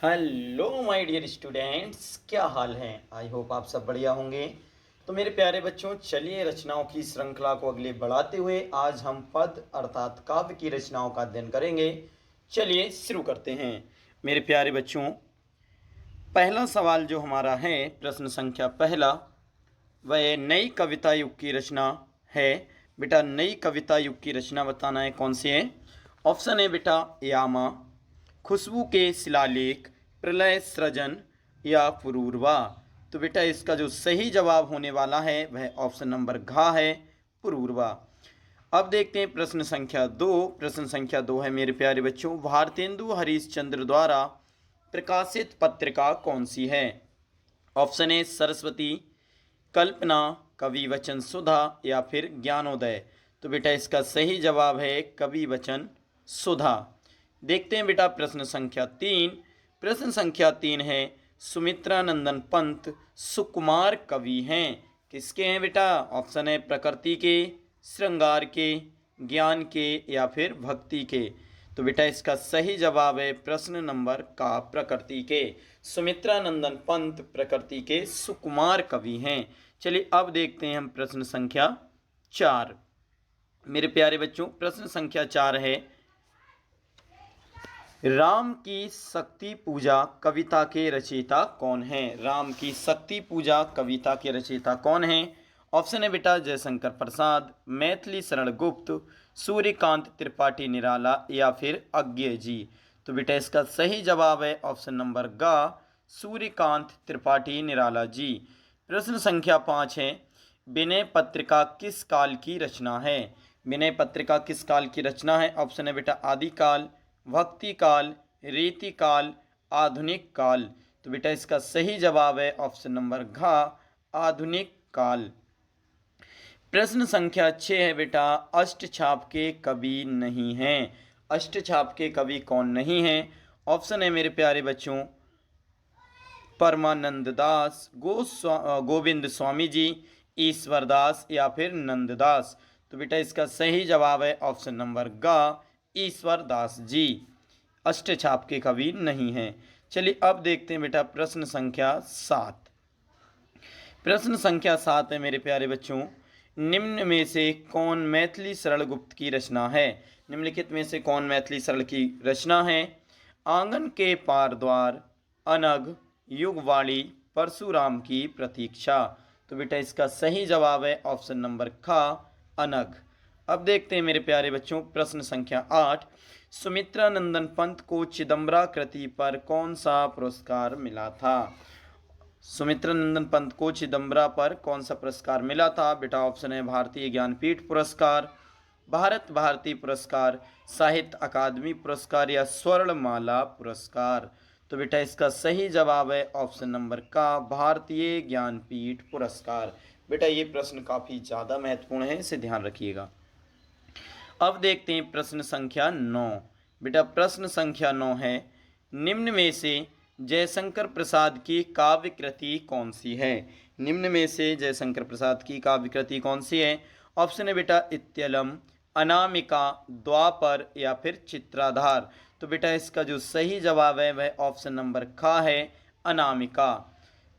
Hello my dear students, क्या हाल है। I hope आप सब बढ़िया होंगे। तो मेरे प्यारे बच्चों, चलिए रचनाओं की श्रृंखला को आगे बढ़ाते हुए आज हम पद अर्थात काव्य की रचनाओं का अध्ययन करेंगे। चलिए शुरू करते हैं। मेरे प्यारे बच्चों, पहला सवाल जो हमारा है, प्रश्न संख्या पहला, वह नई कविता युग की रचना है। बेटा, नई कविता युग की रचना बताना है, कौन सी है। ऑप्शन है बेटा यामा, खुशबू के शिलालेख, प्रलय सृजन या पुरूरवा। तो बेटा इसका जो सही जवाब होने वाला है वह ऑप्शन नंबर घ है, पुरूरवा। अब देखते हैं प्रश्न संख्या दो। प्रश्न संख्या दो है मेरे प्यारे बच्चों, भारतेंदु हरीशचंद्र द्वारा प्रकाशित पत्रिका कौन सी है। ऑप्शन ए सरस्वती, कल्पना, कवि वचन सुधा या फिर ज्ञानोदय। तो बेटा इसका सही जवाब है कवि वचन सुधा। देखते हैं बेटा प्रश्न संख्या तीन। प्रश्न संख्या तीन है, सुमित्रा नंदन पंत सुकुमार कवि हैं। किसके हैं बेटा। ऑप्शन है प्रकृति के, श्रृंगार के, ज्ञान के या फिर भक्ति के। तो बेटा इसका सही जवाब है प्रश्न नंबर का, प्रकृति के। सुमित्रा नंदन पंत प्रकृति के सुकुमार कवि हैं। चलिए अब देखते हैं हम प्रश्न संख्या चार। मेरे प्यारे बच्चों, प्रश्न संख्या चार है, राम की शक्ति पूजा कविता के रचयिता कौन है। राम की शक्ति पूजा कविता के रचयिता कौन है। ऑप्शन है बेटा जयशंकर प्रसाद, मैथिली शरण गुप्त, सूर्यकांत त्रिपाठी निराला या फिर अज्ञे जी। तो बेटा इसका सही जवाब है ऑप्शन नंबर ग, सूर्यकांत त्रिपाठी निराला जी। प्रश्न संख्या पाँच है, विनय पत्रिका किस काल की रचना है। विनय पत्रिका किस काल की रचना है। ऑप्शन है बेटा आदिकाल, भक्ति काल, रीति काल, आधुनिक काल। तो बेटा इसका सही जवाब है ऑप्शन नंबर घ, आधुनिक काल। प्रश्न संख्या 6 है बेटा, अष्टछाप के कवि नहीं हैं। अष्टछाप के कवि कौन नहीं हैं। ऑप्शन है मेरे प्यारे बच्चों परमानंद दास, गोविंद स्वामी जी, ईश्वर दास या फिर नंददास। तो बेटा इसका सही जवाब है ऑप्शन नंबर ग, ईश्वर दास जी। अष्टछाप के कवि नहीं हैं। चलिए अब देखते हैं बेटा प्रश्न संख्या सात। प्रश्न संख्या सात है मेरे प्यारे बच्चों, निम्न में से कौन मैथिली सरल गुप्त की रचना है। निम्नलिखित में से कौन मैथिली सरल की रचना है। आंगन के पार द्वार, अनग, युगवाणी, परशुराम की प्रतीक्षा। तो बेटा इसका सही जवाब है ऑप्शन नंबर ख, अनग। अब देखते हैं मेरे प्यारे बच्चों प्रश्न संख्या आठ, सुमित्रा नंदन पंत को चिदम्बरा कृति पर कौन सा पुरस्कार मिला था। सुमित्रा नंदन पंत को चिदम्बरा पर कौन सा पुरस्कार मिला था। बेटा ऑप्शन है भारतीय ज्ञानपीठ पुरस्कार, भारत भारती पुरस्कार, साहित्य अकादमी पुरस्कार या स्वर्णमाला पुरस्कार। तो बेटा इसका सही जवाब है ऑप्शन नंबर का, भारतीय ज्ञानपीठ पुरस्कार। बेटा ये प्रश्न काफ़ी ज़्यादा महत्वपूर्ण है, इसे ध्यान रखिएगा। अब देखते हैं प्रश्न संख्या 9। बेटा प्रश्न संख्या 9 है, निम्न में से जयशंकर प्रसाद की काव्य कृति कौन सी है। निम्न में से जयशंकर प्रसाद की काव्य कृति कौन सी है। ऑप्शन है बेटा इत्यलम, अनामिका, द्वापर या फिर चित्राधार। तो बेटा इसका जो सही जवाब है वह ऑप्शन नंबर ख है, अनामिका।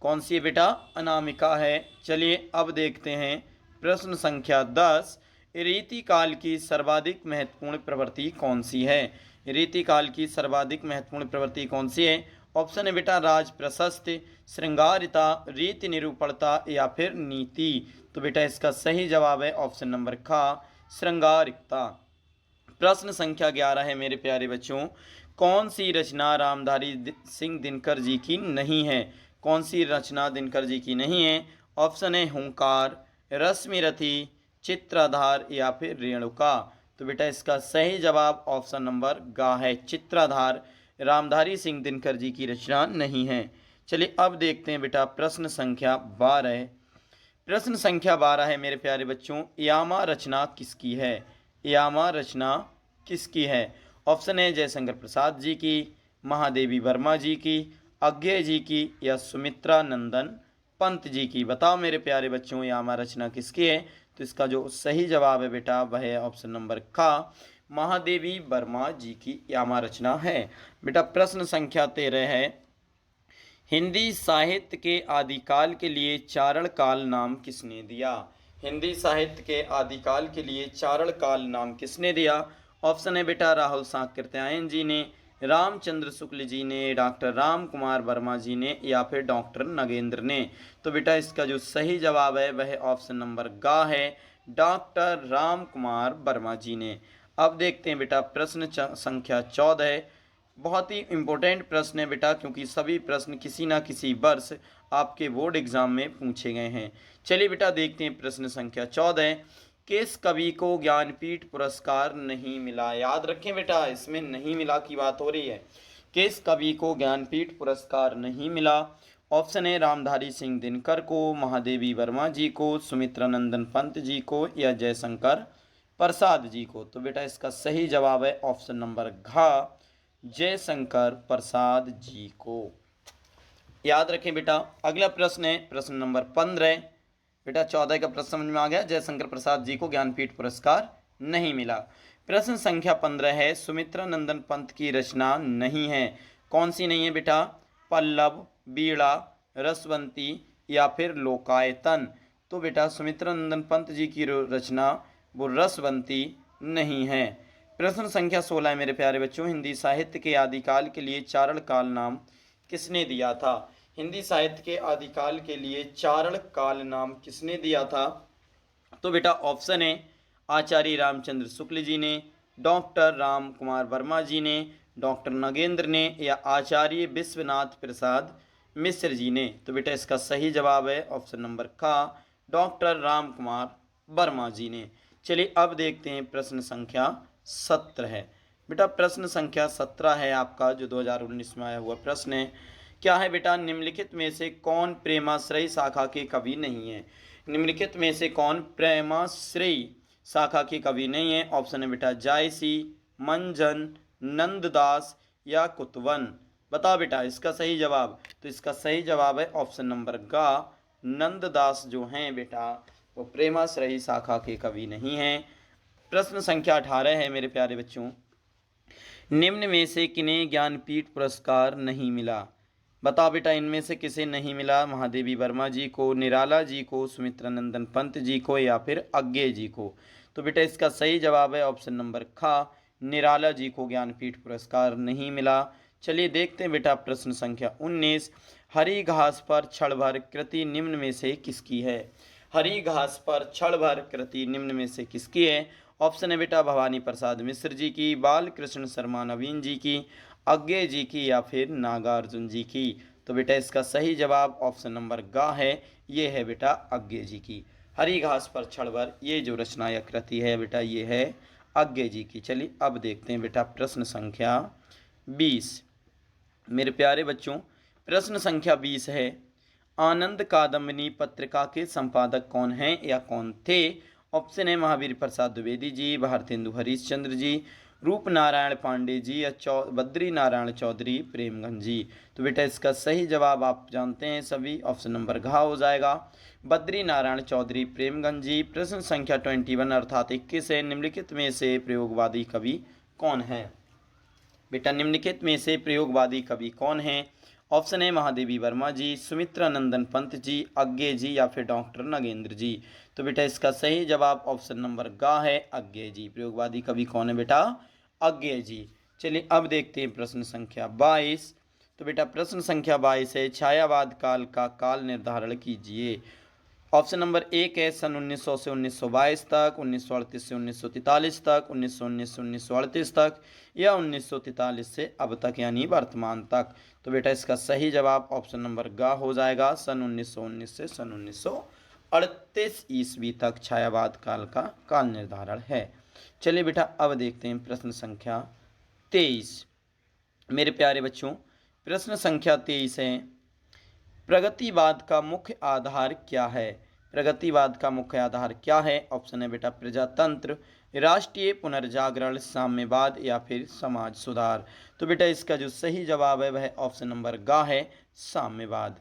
कौन सी है बेटा, अनामिका है। चलिए अब देखते हैं प्रश्न संख्या 10, रीतिकाल की सर्वाधिक महत्वपूर्ण प्रवृत्ति कौन सी है। रीतिकाल की सर्वाधिक महत्वपूर्ण प्रवृत्ति कौन सी है। ऑप्शन है बेटा राज प्रशस्त, श्रृंगारिता, रीति निरूपणता या फिर नीति। तो बेटा इसका सही जवाब है ऑप्शन नंबर ख, श्रृंगारिकता। प्रश्न संख्या 11 है मेरे प्यारे बच्चों, कौन सी रचना रामधारी सिंह दिनकर जी की नहीं है। कौन सी रचना दिनकर जी की नहीं है। ऑप्शन है हुंकार, रश्मिरथी, चित्राधार या फिर रेणुका। तो बेटा इसका सही जवाब ऑप्शन नंबर ग है, चित्राधार। रामधारी सिंह दिनकर जी की रचना नहीं है। चलिए अब देखते हैं बेटा प्रश्न संख्या 12। प्रश्न संख्या 12 है मेरे प्यारे बच्चों, यामा रचना किसकी है। यामा रचना किसकी है। ऑप्शन है जयशंकर प्रसाद जी की, महादेवी वर्मा जी की, अज्ञे जी की या सुमित्रा नंदन पंत जी की। बताओ मेरे प्यारे बच्चों यामा रचना किसकी है। तो इसका जो सही जवाब है बेटा वह है ऑप्शन नंबर ख, महादेवी वर्मा जी की यामा रचना है। बेटा प्रश्न संख्या 13 है, हिंदी साहित्य के आदिकाल के लिए चारण काल नाम किसने दिया? हिंदी साहित्य के आदिकाल के लिए चारण काल नाम किसने दिया? ऑप्शन है बेटा राहुल सांकृत्यायन जी ने, रामचंद्र शुक्ल जी ने, डॉक्टर राम कुमार वर्मा जी ने, या फिर डॉक्टर नगेंद्र ने। तो बेटा इसका जो सही जवाब है वह ऑप्शन नंबर ग है, डॉक्टर राम कुमार वर्मा जी ने। अब देखते हैं बेटा प्रश्न संख्या 14 है। बहुत ही इम्पोर्टेंट प्रश्न है बेटा, क्योंकि सभी प्रश्न किसी ना किसी वर्ष आपके बोर्ड एग्जाम में पूछे गए हैं। चलिए बेटा देखते हैं प्रश्न संख्या 14, किस कवि को ज्ञानपीठ पुरस्कार नहीं मिला? याद रखें बेटा, इसमें नहीं मिला की बात हो रही है। किस कवि को ज्ञानपीठ पुरस्कार नहीं मिला? ऑप्शन है रामधारी सिंह दिनकर को, महादेवी वर्मा जी को, सुमित्रानंदन पंत जी को, या जयशंकर प्रसाद जी को। तो बेटा इसका सही जवाब है ऑप्शन नंबर घ, जयशंकर प्रसाद जी को। याद रखें बेटा। अगला प्रश्न है प्रश्न नंबर 15। बेटा 14 का प्रश्न समझ में आ गया, जयशंकर प्रसाद जी को ज्ञानपीठ पुरस्कार नहीं मिला। प्रश्न संख्या 15 है, सुमित्रानंदन पंत की रचना नहीं है। कौन सी नहीं है बेटा? पल्लव, बीड़ा, रसवंती, या फिर लोकायतन। तो बेटा सुमित्रानंदन पंत जी की रचना वो रसवंती नहीं है। प्रश्न संख्या 16 है मेरे प्यारे बच्चों, हिंदी साहित्य के आदिकाल के लिए चारण काल नाम किसने दिया था? हिंदी साहित्य के आदिकाल के लिए चारण काल नाम किसने दिया था? तो बेटा ऑप्शन है आचार्य रामचंद्र शुक्ल जी ने, डॉक्टर राम कुमार वर्मा जी ने, डॉक्टर नगेंद्र ने, या आचार्य विश्वनाथ प्रसाद मिश्र जी ने। तो बेटा इसका सही जवाब है ऑप्शन नंबर का, डॉक्टर राम कुमार वर्मा जी ने। चलिए अब देखते हैं प्रश्न संख्या 17 है। बेटा प्रश्न संख्या 17 है आपका, जो 2019 में आया हुआ प्रश्न है। क्या है बेटा? निम्नलिखित में से कौन प्रेमाश्रयी शाखा के कवि नहीं है? निम्नलिखित में से कौन प्रेमाश्रयी शाखा के कवि नहीं है? ऑप्शन है बेटा जायसी, मंजन, नंददास, या कुतवन। बताओ बेटा इसका सही जवाब। तो इसका सही जवाब है ऑप्शन नंबर ग, नंददास जो हैं बेटा वो प्रेमाश्रयी शाखा के कवि नहीं हैं। प्रश्न संख्या 18 है मेरे प्यारे बच्चों, निम्न में से किन्हें ज्ञानपीठ पुरस्कार नहीं मिला? बताओ बेटा इनमें से किसे नहीं मिला? महादेवी वर्मा जी को, निराला जी को, सुमित्रानंदन पंत जी को, या फिर अज्ञे जी को। तो बेटा इसका सही जवाब है ऑप्शन नंबर ख, निराला जी को ज्ञानपीठ पुरस्कार नहीं मिला। चलिए देखते हैं बेटा प्रश्न संख्या 19, हरी घास पर क्षण भर कृति निम्न में से किसकी है? हरी घास पर क्षण भर कृति निम्न में से किसकी है? ऑप्शन है बेटा भवानी प्रसाद मिश्र जी की, बालकृष्ण शर्मा नवीन जी की, अज्ञे जी की, या फिर नागार्जुन जी की। तो बेटा इसका सही जवाब ऑप्शन नंबर ग है, ये है बेटा अज्ञे जी की। हरी घास पर क्षण भर ये जो रचना या कृति है बेटा ये है अज्ञे जी की। चलिए अब देखते हैं बेटा प्रश्न संख्या 20। मेरे प्यारे बच्चों प्रश्न संख्या 20 है, आनंद कादम्बिनी पत्रिका के संपादक कौन हैं या कौन थे? ऑप्शन है महावीर प्रसाद द्विवेदी जी, भारतेंदु हरीशचंद्र जी, रूप नारायण पांडे जी, या बद्री नारायण चौधरी प्रेमगंज जी। तो बेटा इसका सही जवाब आप जानते हैं सभी, ऑप्शन नंबर घ हो जाएगा, बद्री नारायण चौधरी प्रेमगंज जी। प्रश्न संख्या 21 अर्थात 21 है, निम्नलिखित में से प्रयोगवादी कवि कौन है? बेटा निम्नलिखित में से प्रयोगवादी कवि कौन है? ऑप्शन है महादेवी वर्मा जी, सुमित्रानंदन पंत जी, अज्ञे जी, या फिर डॉक्टर नगेंद्र जी। तो बेटा इसका सही जवाब ऑप्शन नंबर ग है, अज्ञे जी। प्रयोगवादी कवि कौन है बेटा? अज्ञे जी। चलिए अब देखते हैं प्रश्न संख्या 22। तो बेटा प्रश्न संख्या 22 है, छायावाद काल का काल निर्धारण कीजिए। ऑप्शन नंबर 1 है सन 1900 से 1922 तक, 1938 से 1943 तक, 1919 से 1938 तक, या 1943 से अब तक यानी वर्तमान तक। तो बेटा इसका सही जवाब ऑप्शन नंबर ग हो जाएगा, सन 1919 से सन 1938 ईस्वी तक छायावाद काल का काल निर्धारण है। चलिए बेटा अब देखते हैं प्रश्न संख्या 23। मेरे प्यारे बच्चों प्रश्न संख्या 23 है, प्रगतिवाद का मुख्य आधार क्या है? प्रगतिवाद का मुख्य आधार क्या है? ऑप्शन है बेटा प्रजातंत्र, राष्ट्रीय पुनर्जागरण, साम्यवाद, या फिर समाज सुधार। तो बेटा इसका जो सही जवाब है वह ऑप्शन नंबर ग है, साम्यवाद।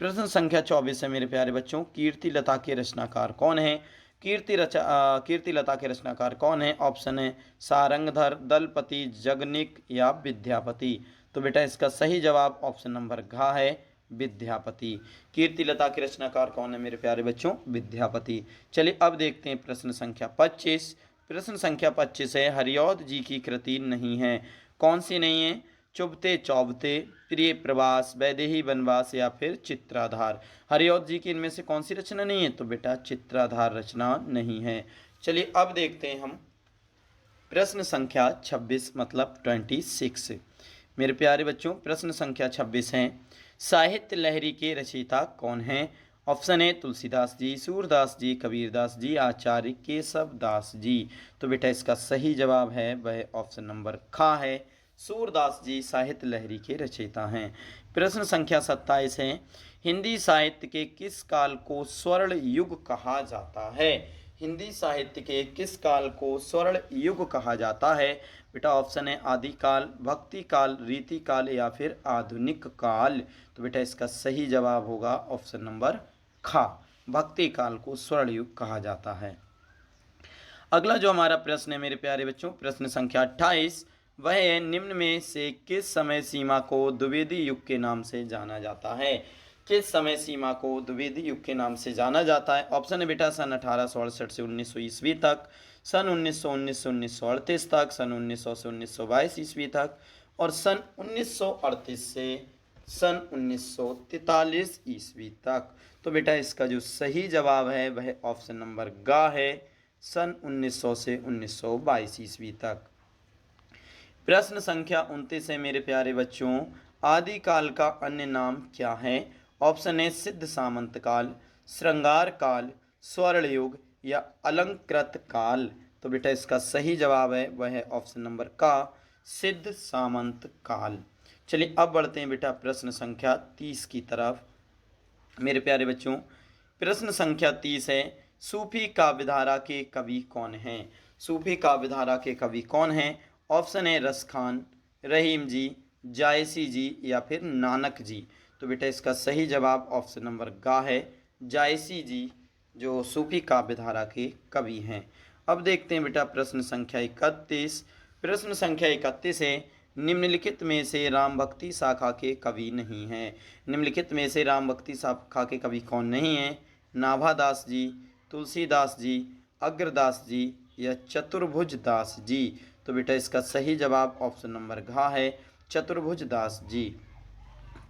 प्रश्न संख्या 24 है मेरे प्यारे बच्चों, कीर्ति लता के रचनाकार कौन है? कीर्तिलता के रचनाकार कौन है? ऑप्शन है सारंगधर, दलपति, जगनिक या विद्यापति। तो बेटा इसका सही जवाब ऑप्शन नंबर घ है विद्यापति। कीर्तिलता के रचनाकार कौन है मेरे प्यारे बच्चों? विद्यापति। चलिए अब देखते हैं प्रश्न संख्या 25। प्रश्न संख्या 25 है हरिऔध जी की कृति नहीं है। कौन सी नहीं है? चुभते चौबते, प्रिय प्रवास, वैदेही वनवास या फिर चित्राधार। हरिऔध जी की इनमें से कौन सी रचना नहीं है? तो बेटा चित्राधार रचना नहीं है। चलिए अब देखते हैं हम प्रश्न संख्या 26 मतलब 26। मेरे प्यारे बच्चों प्रश्न संख्या 26 है साहित्य लहरी के रचयिता कौन है? ऑप्शन है तुलसीदास जी, सूरदास जी, कबीरदास जी, आचार्य केशव दास जी। तो बेटा इसका सही जवाब है वह ऑप्शन नंबर ख है सूरदास जी साहित्य लहरी के रचयिता हैं। प्रश्न संख्या 27 है हिंदी साहित्य के किस काल को स्वर्ण युग कहा जाता है? हिंदी साहित्य के किस काल को स्वर्ण युग कहा जाता है? बेटा ऑप्शन है आदिकाल, भक्ति काल, रीति काल या फिर आधुनिक काल। तो बेटा इसका सही जवाब होगा ऑप्शन नंबर ख, भक्ति काल को स्वर्ण युग कहा जाता है। अगला जो हमारा प्रश्न है मेरे प्यारे बच्चों प्रश्न संख्या 28 वह है निम्न में से किस समय सीमा को द्विवेदी युग के नाम से जाना जाता है? किस समय सीमा को द्विवेदी युग के नाम से जाना जाता है? ऑप्शन है बेटा सन 1868 से 1900 ईस्वी तक, सन 1919 से 1938 तक, सन 1900 से 1922 ईस्वी तक और सन 1938 से सन 1943 ईस्वी तक। तो बेटा इसका जो सही जवाब है वह ऑप्शन नंबर ग है सन 1900 से 1922 ईस्वी तक। प्रश्न संख्या 29 है मेरे प्यारे बच्चों आदिकाल का अन्य नाम क्या है? ऑप्शन है सिद्ध सामंत काल, श्रृंगार काल, स्वर्ण युग या अलंकृत काल। तो बेटा इसका सही जवाब है वह है ऑप्शन नंबर का सिद्ध सामंत काल। चलिए अब बढ़ते हैं बेटा प्रश्न संख्या 30 की तरफ। मेरे प्यारे बच्चों प्रश्न संख्या 30 है सूफी काव्यधारा के कवि कौन हैं? सूफी काव्यधारा के कवि कौन हैं? ऑप्शन है रस खान, रहीम जी, जायसी जी या फिर नानक जी। तो बेटा इसका सही जवाब ऑप्शन नंबर ग है जायसी जी जो सूफी काव्यधारा के कवि हैं। अब देखते हैं बेटा प्रश्न संख्या 31। प्रश्न संख्या 31 है निम्नलिखित में से राम भक्ति शाखा के कवि नहीं हैं। निम्नलिखित में से राम भक्ति शाखा के कवि कौन नहीं हैं? नाभादास जी, तुलसीदास जी, अग्रदास जी या चतुर्भुज दास जी। तो बेटा इसका सही जवाब ऑप्शन नंबर घ है चतुर्भुज दास जी।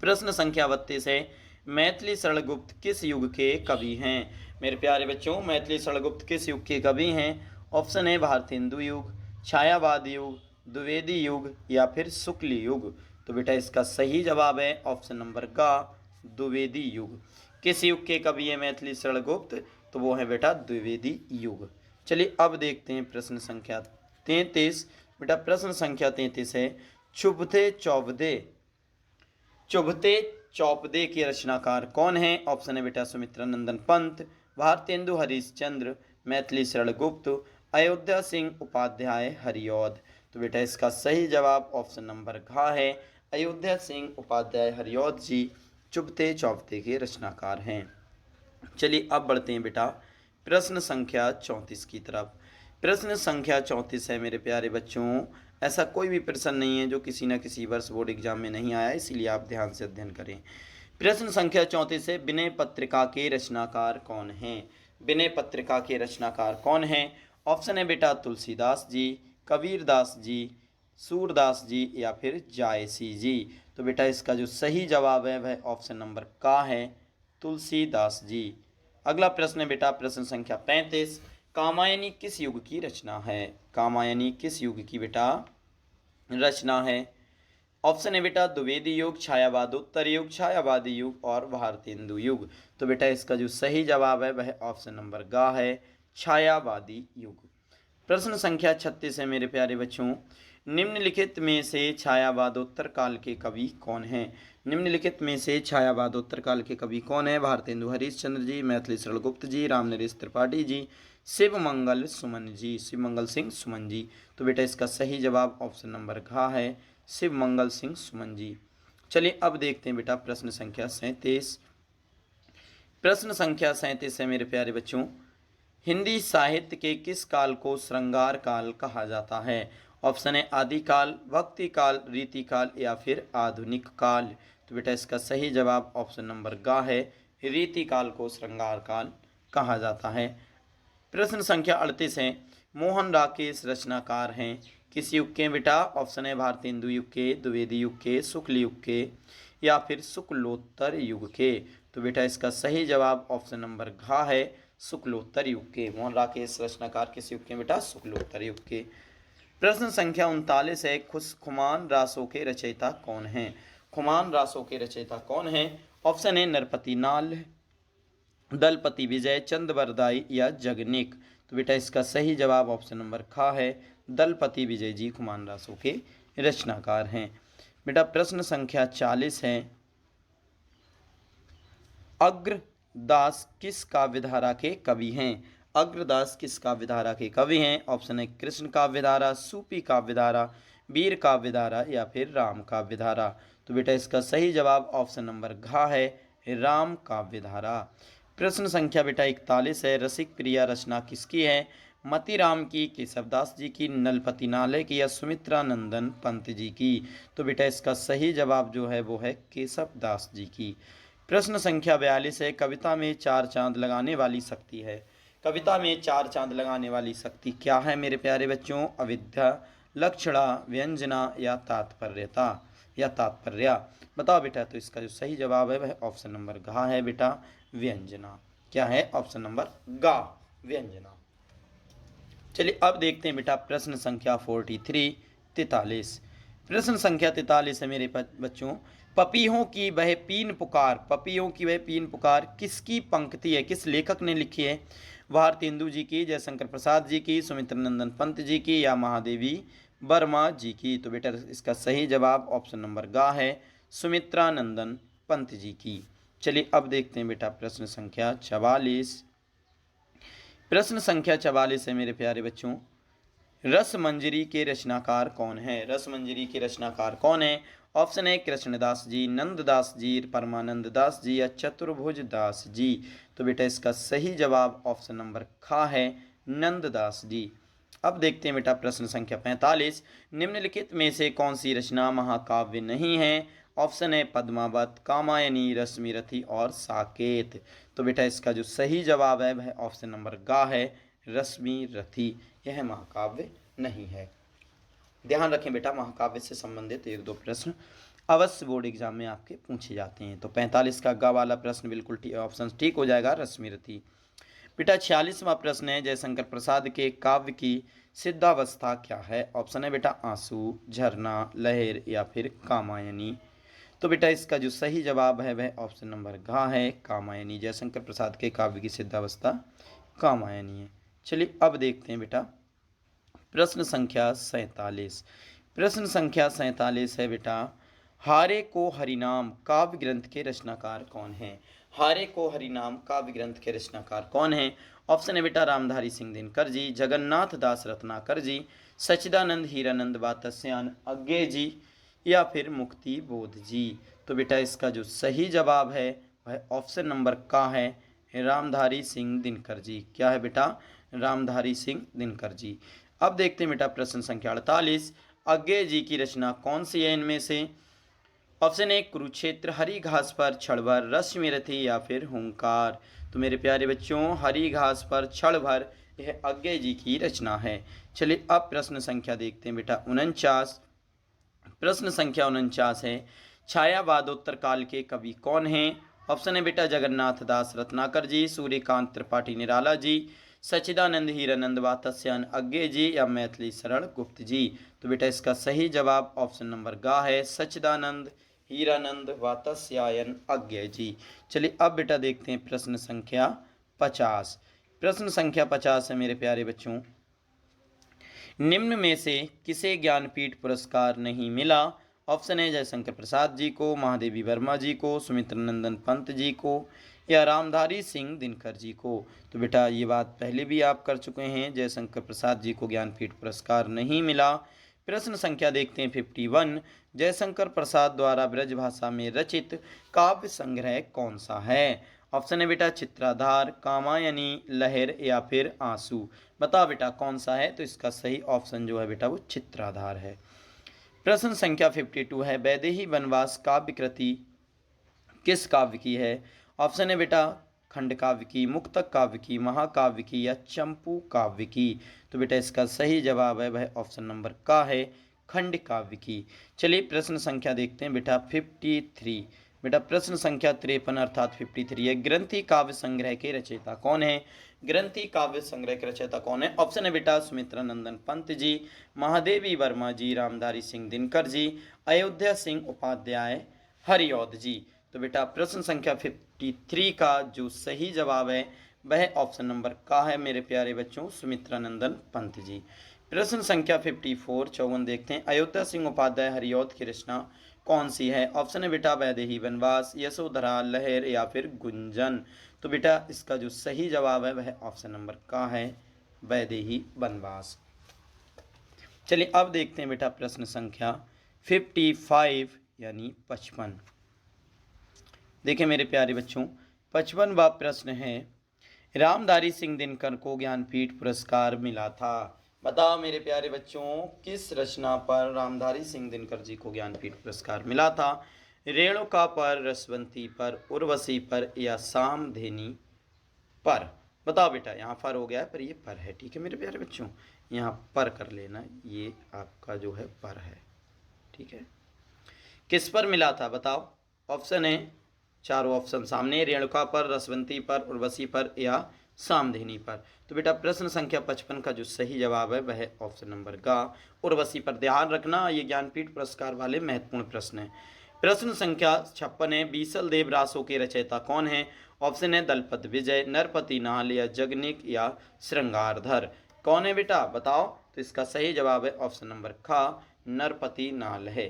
प्रश्न संख्या 32 है मैथिली शरणगुप्त किस युग के कवि हैं? मेरे प्यारे बच्चों मैथिली शरणगुप्त किस युग के कवि हैं? ऑप्शन है भारतेंदु युग, छायावाद युग, द्विवेदी युग या फिर शुक्ल युग। तो बेटा इसका सही जवाब है ऑप्शन नंबर ग द्विवेदी युग। किस युग के कवि है मैथिली शरणगुप्त? तो वो है बेटा द्विवेदी युग। चलिए अब देखते हैं प्रश्न संख्या 33। बेटा प्रश्न संख्या 33 है चुभते चौबदे चुभते चौपदे के रचनाकार कौन है? ऑप्शन है बेटा सुमित्रा नंदन पंत, भारतेंदु हरिश्चंद्र, मैथिली शरणगुप्त, अयोध्या सिंह उपाध्याय हरिऔध। तो बेटा इसका सही जवाब ऑप्शन नंबर घ है अयोध्या सिंह उपाध्याय हरिऔध जी चुभते चौपदे के रचनाकार हैं। चलिए अब बढ़ते हैं बेटा प्रश्न संख्या 34 की तरफ। प्रश्न संख्या 34 है मेरे प्यारे बच्चों ऐसा कोई भी प्रश्न नहीं है जो किसी न किसी वर्ष बोर्ड एग्जाम में नहीं आया, इसलिए आप ध्यान से अध्ययन करें। प्रश्न संख्या 34 है विनय पत्रिका के रचनाकार कौन हैं? विनय पत्रिका के रचनाकार कौन हैं? ऑप्शन है बेटा तुलसीदास जी, कबीरदास जी, सूरदास जी या फिर जायसी जी। तो बेटा इसका जो सही जवाब है वह ऑप्शन नंबर का है तुलसीदास जी। अगला प्रश्न है बेटा प्रश्न संख्या 35 कामायनी किस युग की रचना है? कामायनी किस युग की बेटा रचना है? ऑप्शन है बेटा द्विवेदी युग, छायावादोत्तर युग, छायावादी युग और भारतेंदु युग। तो बेटा इसका जो सही जवाब है वह ऑप्शन नंबर ग है छायावादी युग। प्रश्न संख्या 36 है मेरे प्यारे बच्चों निम्नलिखित में से छायावादोत्तर काल के कवि कौन हैं? निम्नलिखित में से छायावादोत्तर काल के कवि कौन है? भारतेंदु हरिश्चंद्र जी, मैथिली शरणगुप्त जी, रामनरेश त्रिपाठी जी, शिवमंगल सुमन जी, शिवमंगल सिंह सुमन जी। तो बेटा इसका सही जवाब ऑप्शन नंबर घ है शिवमंगल सिंह सुमन जी। चलिए अब देखते हैं बेटा प्रश्न संख्या 37। प्रश्न संख्या 37 है मेरे प्यारे बच्चों हिंदी साहित्य के किस काल को श्रृंगार काल कहा जाता है? ऑप्शन है आदिकाल, भक्ति काल, रीति काल या फिर आधुनिक काल। तो बेटा इसका सही जवाब ऑप्शन नंबर ग है, रीति काल को श्रृंगार काल कहा जाता है। प्रश्न संख्या 38 है, मोहन राकेश रचनाकार हैं किस युग के बेटा? ऑप्शन है भारतेंदु युग के, द्विवेदी युग के, शुक्ल युग के या फिर शुक्लोत्तर युग के। तो बेटा इसका सही जवाब ऑप्शन नंबर घ है, शुक्लोत्तर युग के। मोहन राकेश रचनाकार किस युग के बेटा? शुक्लोत्तर युग के। प्रश्न संख्या 39 है, खुमान रासों के रचयिता कौन हैं? खुमान रासों के रचयिता कौन हैं? ऑप्शन है नरपति नाल, दलपति विजय, चंद्रबरदाई या जगनिक। तो बेटा इसका सही जवाब ऑप्शन नंबर ख है, दलपति विजय जी खुमान रासों के रचनाकार हैं। बेटा प्रश्न संख्या 40 है, अग्रदास किस काव्यधारा के कवि हैं? अग्रदास किस काव्यधारा के कवि हैं? ऑप्शन है कृष्ण काव्यधारा, सूफी काव्यधारा, वीर काव्यधारा या फिर राम काव्यधारा। तो बेटा इसका सही जवाब ऑप्शन नंबर घ है, राम काव्यधारा। प्रश्न संख्या बेटा 41 है, रसिक प्रिया रचना किसकी है? मतीराम की, केशवदास जी की, नलपति नाले की या सुमित्रा नंदन पंत जी की। तो बेटा इसका सही जवाब जो है वो है केशवदास जी की। प्रश्न संख्या 42 है, कविता में 4 चांद लगाने वाली शक्ति है। कविता में 4 चांद लगाने वाली शक्ति क्या है मेरे प्यारे बच्चों? अविद्या, लक्षणा, व्यंजना या तात्पर्यता या तात्पर्य। बताओ बेटा। तो इसका जो सही जवाब है वह ऑप्शन नंबर घ है बेटा, व्यंजना। क्या है? ऑप्शन नंबर ग, व्यंजना। चलिए अब देखते हैं बेटा प्रश्न संख्या 43। प्रश्न संख्या 43 है मेरे बच्चों, पपीहों की वह पीन पुकार, पपीहों की वह पीन पुकार किसकी पंक्ति है? किस लेखक ने लिखी है? भारतेंदु जी की, जयशंकर प्रसाद जी की, सुमित्रा नंदन पंत जी की या महादेवी वर्मा जी की। तो बेटा इसका सही जवाब ऑप्शन नंबर ग है, सुमित्रा नंदन पंत जी की। चलिए अब देखते हैं बेटा प्रश्न संख्या 44। प्रश्न संख्या 44 है मेरे प्यारे बच्चों, रसमंजरी के रचनाकार कौन है? रसमंजरी के रचनाकार कौन है? ऑप्शन है कृष्णदास जी, नंददास जी, परमानंद दास जी या चतुर्भुज दास जी। तो बेटा इसका सही जवाब ऑप्शन नंबर ख है, नंददास जी। अब देखते हैं बेटा प्रश्न संख्या 45, निम्नलिखित में से कौन सी रचना महाकाव्य नहीं है? ऑप्शन है पद्मावत, कामायनी, रश्मिरथी और साकेत। तो बेटा इसका जो सही जवाब है वह ऑप्शन नंबर ग है, रश्मिरथी। यह महाकाव्य नहीं है। ध्यान रखें बेटा, महाकाव्य से संबंधित 1-2 प्रश्न अवश्य बोर्ड एग्जाम में आपके पूछे जाते हैं। तो 45 का ग वाला प्रश्न बिल्कुल ऑप्शन ठीक हो जाएगा, रश्मिरथी। बेटा 46वां प्रश्न है, जयशंकर प्रसाद के काव्य की सिद्धावस्था क्या है? ऑप्शन है बेटा आंसू, झरना, लहर या फिर कामायनी। तो बेटा इसका जो सही जवाब है वह ऑप्शन नंबर घ है, कामायनी। जयशंकर प्रसाद के काव्य की सिद्धावस्था कामायनी है। चलिए अब देखते हैं बेटा प्रश्न संख्या 47। प्रश्न संख्या 47 है बेटा, हारे को हरिनाम काव्य ग्रंथ के रचनाकार कौन है? हारे को हरिनाम काव्य ग्रंथ के रचनाकार कौन है? ऑप्शन है बेटा रामधारी सिंह दिनकर जी, जगन्नाथ दास रत्नाकर जी, सच्चिदानंद हीरानंद वातस्यायन अज्ञे जी या फिर मुक्ति बोध जी। तो बेटा इसका जो सही जवाब है वह ऑप्शन नंबर का है, रामधारी सिंह दिनकर जी। क्या है बेटा? रामधारी सिंह दिनकर जी। अब देखते हैं बेटा प्रश्न संख्या 48, अज्ञे जी की रचना कौन सी है इनमें से? ऑप्शन ए कुरुक्षेत्र, हरी घास पर क्षण भर, रश्मिरथी या फिर हुंकार। तो मेरे प्यारे बच्चों, हरी घास पर क्षण भर यह अज्ञे जी की रचना है। चलिए अब प्रश्न संख्या देखते हैं बेटा 49। प्रश्न संख्या 49 है, छायावादोत्तर काल के कवि कौन हैं? ऑप्शन है बेटा जगन्नाथ दास रत्नाकर जी, सूर्यकांत त्रिपाठी निराला जी, सच्चिदानंद हीरानंद वातस्यायन अज्ञे जी या मैथिली शरण गुप्त जी। तो बेटा इसका सही जवाब ऑप्शन नंबर ग है, सच्चिदानंद हीरानंद वातस्यायन अज्ञे जी। चलिए अब बेटा देखते हैं प्रश्न संख्या 50। प्रश्न संख्या 50 है मेरे प्यारे बच्चों, निम्न में से किसे ज्ञानपीठ पुरस्कार नहीं मिला? ऑप्शन है जयशंकर प्रसाद जी को, महादेवी वर्मा जी को, सुमित्रा नंदन पंत जी को या रामधारी सिंह दिनकर जी को। तो बेटा ये बात पहले भी आप कर चुके हैं, जयशंकर प्रसाद जी को ज्ञानपीठ पुरस्कार नहीं मिला। प्रश्न संख्या देखते हैं 51, जयशंकर प्रसाद द्वारा ब्रजभाषा में रचित काव्य संग्रह कौन सा है? ऑप्शन है बेटा चित्राधार, कामायनी, लहर या फिर आंसू। बताओ बेटा कौन सा है, तो इसका सही ऑप्शन जो है बेटा वो चित्राधार है। प्रश्न संख्या 52 है, वैदेही वनवास काव्य कृति किस काव्य की है। ऑप्शन है बेटा खंड काव्य की, मुक्तक काव्य की, महाकाव्य की या चंपू काव्य की। तो बेटा इसका सही जवाब है वह ऑप्शन नंबर का है, खंड काव्य की। चलिए प्रश्न संख्या देखते हैं बेटा 53। बेटा प्रश्न संख्या 53 अर्थात 53 है, ग्रंथि काव्य संग्रह के रचयिता कौन है। ग्रंथि काव्य संग्रह के रचयिता कौन है। ऑप्शन है बेटा सुमित्रा नंदन पंत जी, महादेवी वर्मा जी, रामधारी सिंह दिनकर जी, अयोध्या सिंह उपाध्याय, हरिऔध जी। तो बेटा प्रश्न संख्या 53 का जो सही जवाब है वह ऑप्शन नंबर का है मेरे प्यारे बच्चों, सुमित्रा नंदन पंत जी। प्रश्न संख्या 54 देखते हैं, अयोध्या सिंह उपाध्याय हरिऔध की रचना कौन सी है। ऑप्शन है बेटा वैदेही वनवास, यशोधरा, लहर या फिर गुंजन। तो बेटा इसका जो सही जवाब है वह ऑप्शन नंबर का है, वैदेही वनवास। चलिए अब देखते हैं बेटा प्रश्न संख्या 55 यानी 55। देखिए मेरे प्यारे बच्चों 55वां प्रश्न है, रामधारी सिंह दिनकर को ज्ञानपीठ पुरस्कार मिला था। बताओ मेरे प्यारे बच्चों किस रचना पर रामधारी सिंह दिनकर जी को ज्ञानपीठ पुरस्कार मिला था। रेणुका पर, रसवंती पर, उर्वशी पर या सामधेनी पर। बताओ बेटा, यहाँ पर हो गया है पर ये पर है, ठीक है मेरे प्यारे बच्चों, यहाँ पर कर लेना, ये आपका जो है पर है, ठीक है। किस पर मिला था बताओ। ऑप्शन है, चारों ऑप्शन सामने, रेणुका पर, रसवंती पर, उर्वशी पर या सामधेनी पर। तो बेटा प्रश्न संख्या 55 का जो सही जवाब है वह ऑप्शन नंबर का उर्वशी पर। ध्यान रखना ये ज्ञानपीठ पुरस्कार वाले महत्वपूर्ण प्रश्न है। प्रश्न संख्या 56 है, बीसल देव रासों के रचयिता कौन है। ऑप्शन है दलपत विजय, नरपति नाल या जगनिक या श्रृंगारधर। कौन है बेटा बताओ। तो इसका सही जवाब है ऑप्शन नंबर खा, नरपति नाल है।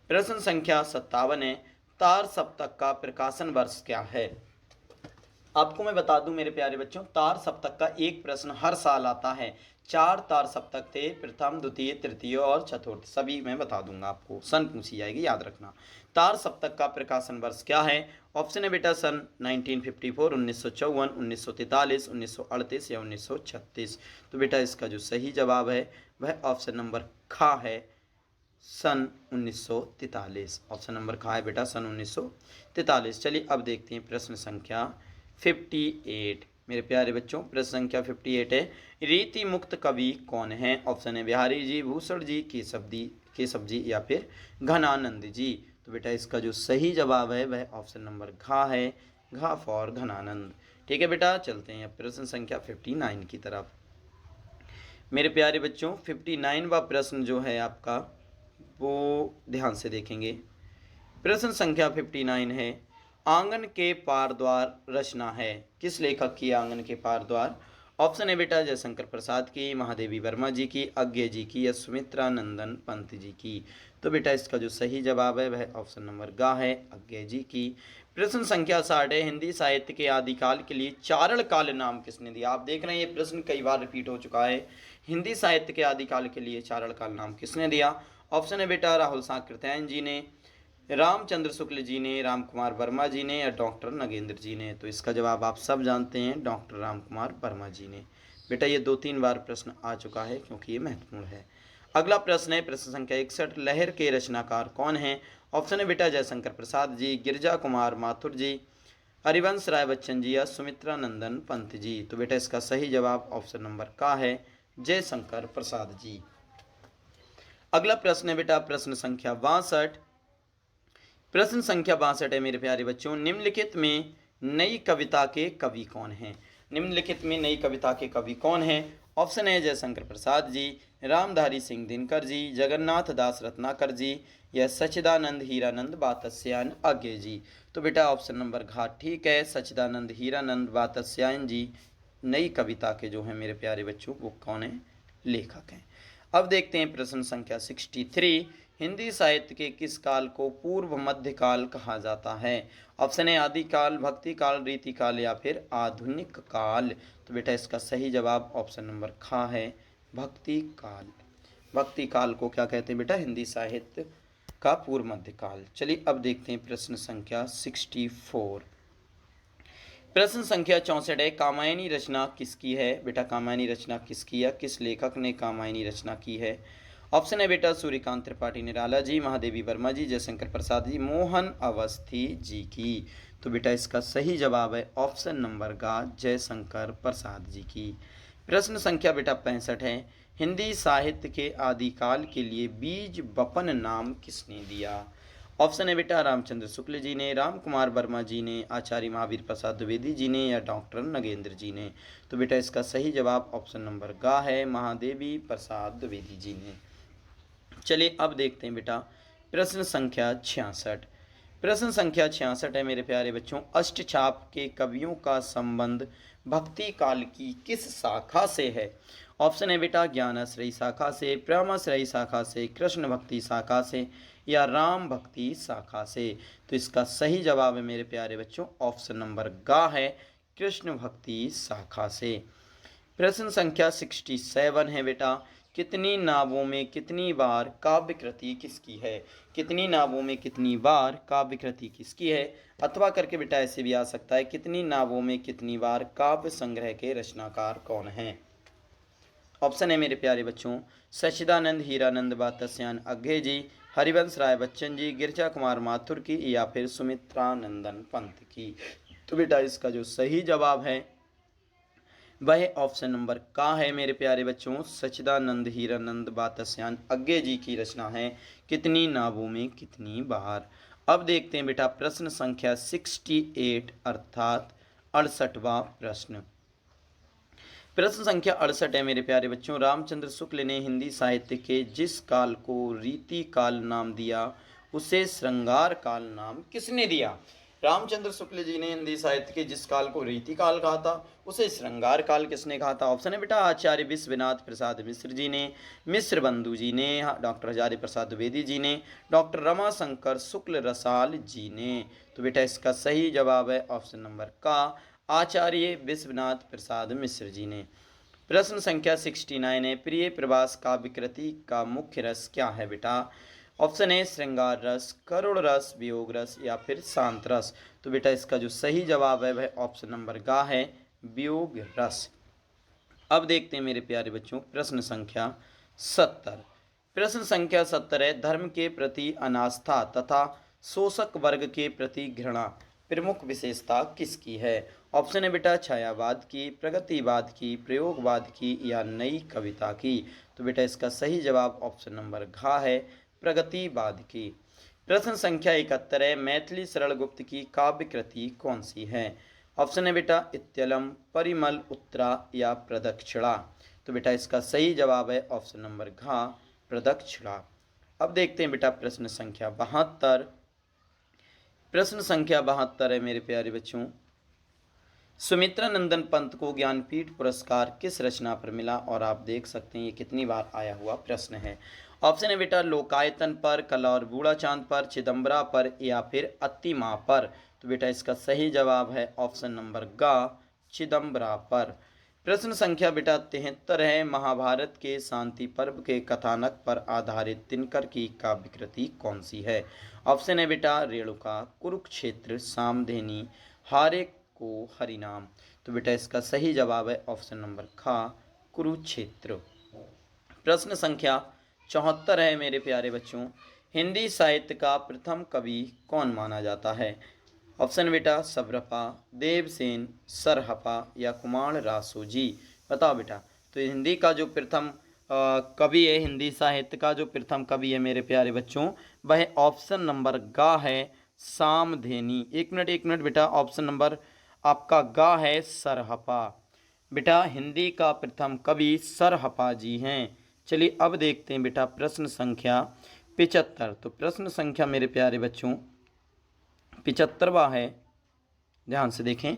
प्रश्न संख्या 57 है, तार सप्तक का प्रकाशन वर्ष क्या है। आपको मैं बता दूं मेरे प्यारे बच्चों, तार सप्तक का एक प्रश्न हर साल आता है। 4 तार सप्तक थे, प्रथम, द्वितीय, तृतीय और चतुर्थ, सभी मैं बता दूंगा आपको, सन पूछी जाएगी, याद रखना। तार सप्तक का प्रकाशन वर्ष क्या है। ऑप्शन है बेटा सन 1954, 1954, 1943, 1938 या 1936। तो बेटा इसका जो सही जवाब है वह ऑप्शन नंबर खा है, सन 1943। ऑप्शन नंबर खा है बेटा सन 1943। चलिए अब देखते हैं प्रश्न संख्या 58 मेरे प्यारे बच्चों। प्रश्न संख्या 58 है, रीति मुक्त कवि कौन है। ऑप्शन है बिहारी जी, भूषण जी, केशव जी या फिर घनानंद जी। तो बेटा इसका जो सही जवाब है वह ऑप्शन नंबर घा है, घा फॉर घनानंद। ठीक है बेटा, चलते हैं प्रश्न संख्या 59 की तरफ। मेरे प्यारे बच्चों 59वां प्रश्न जो है आपका वो ध्यान से देखेंगे। प्रश्न संख्या 59 है, आंगन के पार द्वार रचना है, किस लेखक की आंगन के पार द्वार। ऑप्शन है बेटा जयशंकर प्रसाद की, महादेवी वर्मा जी की, अज्ञे जी की या सुमित्रा नंदन पंत जी की। तो बेटा इसका जो सही जवाब है वह ऑप्शन नंबर गा है, अज्ञे जी की। प्रश्न संख्या 60 है, हिंदी साहित्य के आदिकाल के लिए चारण काल नाम किसने दिया। आप देख रहे हैं ये प्रश्न कई बार रिपीट हो चुका है। हिंदी साहित्य के आदिकाल के लिए चारण काल नाम किसने दिया। ऑप्शन है बेटा राहुल सांकृत्यायन जी ने, रामचंद्र शुक्ल जी ने, राम कुमार वर्मा जी ने या डॉक्टर नगेंद्र जी ने। तो इसका जवाब आप सब जानते हैं, डॉक्टर राम कुमार वर्मा जी ने। बेटा ये 2-3 बार प्रश्न आ चुका है क्योंकि ये महत्वपूर्ण है। अगला प्रश्न है प्रश्न संख्या 61, लहर के रचनाकार कौन है। ऑप्शन है बेटा जयशंकर प्रसाद जी, गिरिजा कुमार माथुर जी, हरिवंश राय बच्चन जी या सुमित्रा नंदन पंत जी। तो बेटा इसका सही जवाब ऑप्शन नंबर का है, जयशंकर प्रसाद जी। अगला प्रश्न है बेटा प्रश्न संख्या 62। प्रश्न संख्या 62 है मेरे प्यारे बच्चों, निम्नलिखित में नई कविता के कवि कौन हैं। निम्नलिखित में नई कविता के कवि कौन हैं। ऑप्शन है जयशंकर प्रसाद जी, रामधारी सिंह दिनकर जी, जगन्नाथ दास रत्नाकर जी या सच्चिदानंद हीरानंद बातस्यायन अज्ञे जी। तो बेटा ऑप्शन नंबर घाट ठीक है, सच्चिदानंद हीरानंद बातस्यायन जी नई कविता के जो हैं मेरे प्यारे बच्चों वो कौन है, लेखक हैं। अब देखते हैं प्रश्न संख्या 63, हिंदी साहित्य के किस काल को पूर्व मध्य काल कहा जाता है। ऑप्शन है आदिकाल, भक्ति काल, रीति काल या फिर आधुनिक काल। तो बेटा इसका सही जवाब ऑप्शन नंबर खा है, भक्ति काल। भक्ति काल को क्या कहते हैं बेटा, हिंदी साहित्य का पूर्व मध्य काल। चलिए अब देखते हैं प्रश्न संख्या 64। प्रश्न संख्या 64 है, कामायनी रचना किसकी है? बेटा कामायनी रचना किसकी है, किस लेखक ने कामायनी रचना की है? ऑप्शन है बेटा सूर्यकांत त्रिपाठी निराला जी, महादेवी वर्मा जी, जयशंकर प्रसाद जी, मोहन अवस्थी जी की। तो बेटा इसका सही जवाब है ऑप्शन नंबर का जयशंकर प्रसाद जी की। प्रश्न संख्या बेटा 65 है, हिंदी साहित्य के आदिकाल के लिए बीज बपन नाम किसने दिया? ऑप्शन है बेटा रामचंद्र शुक्ल जी ने, राम कुमार वर्मा जी ने, आचार्य महावीर प्रसाद द्विवेदी जी ने, या डॉक्टर नगेंद्र जी ने। तो बेटा इसका सही जवाब ऑप्शन नंबर ग है, महादेवी प्रसाद द्विवेदी जी ने। चलिए अब देखते हैं बेटा प्रश्न संख्या 66। प्रश्न संख्या 66 है मेरे प्यारे बच्चों, अष्टछाप के कवियों का संबंध भक्ति काल की किस शाखा से है? ऑप्शन है बेटा ज्ञानाश्रयी शाखा से, प्रेमाश्रयी शाखा से, कृष्ण भक्ति शाखा से, या राम भक्ति शाखा से। तो इसका सही जवाब है मेरे प्यारे बच्चों ऑप्शन नंबर ग है, कृष्ण भक्ति शाखा से। प्रश्न संख्या 67 है बेटा, कितनी नावों में कितनी बार काव्य कृति किसकी है? कितनी नावों में कितनी बार काव्य कृति किसकी है? अथवा करके बेटा ऐसे भी आ सकता है, कितनी नावों में कितनी बार काव्य संग्रह के रचनाकार कौन हैं? ऑप्शन है मेरे प्यारे बच्चों सच्चिदानंद हीरानंद बातस्यान अग्घे जी, हरिवंश राय बच्चन जी, गिरजा कुमार माथुर की, या फिर सुमित्रा नंदन पंत की। तो बेटा इसका जो सही जवाब है वह ऑप्शन नंबर का है मेरे प्यारे बच्चों, सच्चिदानंद हीरानंद बातस्यान अग्गे जी की रचना है कितनी नावों में कितनी बार। अब देखते हैं बेटा प्रश्न संख्या 68 अर्थात 68वां प्रश्न। प्रश्न संख्या 68 है मेरे प्यारे बच्चों, रामचंद्र शुक्ल ने हिंदी साहित्य के जिस काल को रीति काल नाम दिया उसे श्रृंगार काल नाम किसने दिया? रामचंद्र शुक्ल जी ने हिंदी साहित्य के जिस काल को रीति काल कहा था उसे श्रृंगार काल किसने कहा था? ऑप्शन है बेटा आचार्य विश्वनाथ प्रसाद मिश्र जी ने, मिश्र बंधु जी ने, डॉक्टर हजारी प्रसाद द्विवेदी जी ने, डॉक्टर रमाशंकर शुक्ल रसाल जी ने। तो बेटा इसका सही जवाब है ऑप्शन नंबर का आचार्य विश्वनाथ प्रसाद मिश्र जी ने। प्रश्न संख्या 69 है, प्रिय प्रवास काव्य कृति का मुख्य रस क्या है बेटा? ऑप्शन है श्रृंगार रस, करुण रस, वियोग रस, या फिर शांत रस। तो बेटा इसका जो सही जवाब है वह ऑप्शन नंबर गा है, वियोग रस। अब देखते हैं मेरे प्यारे बच्चों प्रश्न संख्या 70। प्रश्न संख्या 70 है, धर्म के प्रति अनास्था तथा शोषक वर्ग के प्रति घृणा प्रमुख विशेषता किसकी है? ऑप्शन है बेटा छायावाद की, प्रगतिवाद की, प्रयोगवाद की, या नई कविता की। तो बेटा इसका सही जवाब ऑप्शन नंबर घ है, प्रगतिवाद की। प्रश्न संख्या 71 है, मैथिली सरल गुप्त की काव्य कृति कौन सी है? ऑप्शन है बेटा इत्यलम, परिमल, उत्तरा, या प्रदक्षिणा। तो बेटा इसका सही जवाब है ऑप्शन नंबर घ, प्रदक्षिणा। अब देखते हैं बेटा प्रश्न संख्या 72। प्रश्न संख्या 72 है मेरे प्यारे बच्चों, सुमित्रा नंदन पंत को ज्ञानपीठ पुरस्कार किस रचना पर मिला? और आप देख सकते हैं ये कितनी बार आया हुआ प्रश्न है। ऑप्शन है बेटा लोकायतन पर, कला और बूढ़ा चांद पर, चिदम्बरा पर, या फिर अत्तिमा पर। तो बेटा इसका सही जवाब है ऑप्शन नंबर ग, चिदम्बरा पर। प्रश्न संख्या बेटा 73 है, महाभारत के शांति पर्व के कथानक पर आधारित दिनकर की काव्य कृति कौन सी है? ऑप्शन है बेटा रेणुका, कुरुक्षेत्र, सामधेनी, हारे को हरिनाम। तो बेटा इसका सही जवाब है ऑप्शन नंबर ख, कुरुक्षेत्र। प्रश्न संख्या 74 है मेरे प्यारे बच्चों, हिंदी साहित्य का प्रथम कवि कौन माना जाता है? ऑप्शन बेटा सब्रपा, देवसेन, सरहपा, या कुमार रासो जी। बताओ बेटा। तो हिंदी का जो प्रथम कवि है, हिंदी साहित्य का जो प्रथम कवि है मेरे प्यारे बच्चों, वह ऑप्शन नंबर ग है, सामधेनी। एक मिनट बेटा, ऑप्शन नंबर आपका ग है सरहपा। बेटा हिंदी का प्रथम कवि सरहपा जी हैं। चलिए अब देखते हैं बेटा प्रश्न संख्या 75। तो प्रश्न संख्या मेरे प्यारे बच्चों 75वां है, ध्यान से देखें,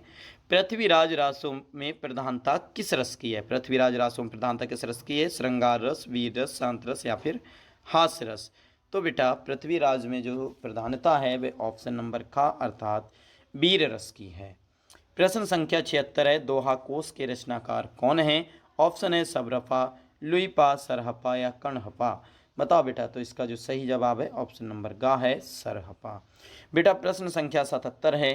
पृथ्वीराज रासों में प्रधानता किस रस की है? पृथ्वीराज रासों में प्रधानता किस रस की है? श्रृंगार रस, वीर रस, शांत रस, या फिर हास्य रस। तो बेटा पृथ्वीराज में जो प्रधानता है वह ऑप्शन नंबर ख अर्थात वीर रस की है। प्रश्न संख्या 76 है, दोहा कोश के रचनाकार कौन है? ऑप्शन है सब्रपा, लुईपा, सरहपा, या कणहपा। बताओ बेटा। तो इसका जो सही जवाब है ऑप्शन नंबर ग है, सरहपा। बेटा प्रश्न संख्या 77 है,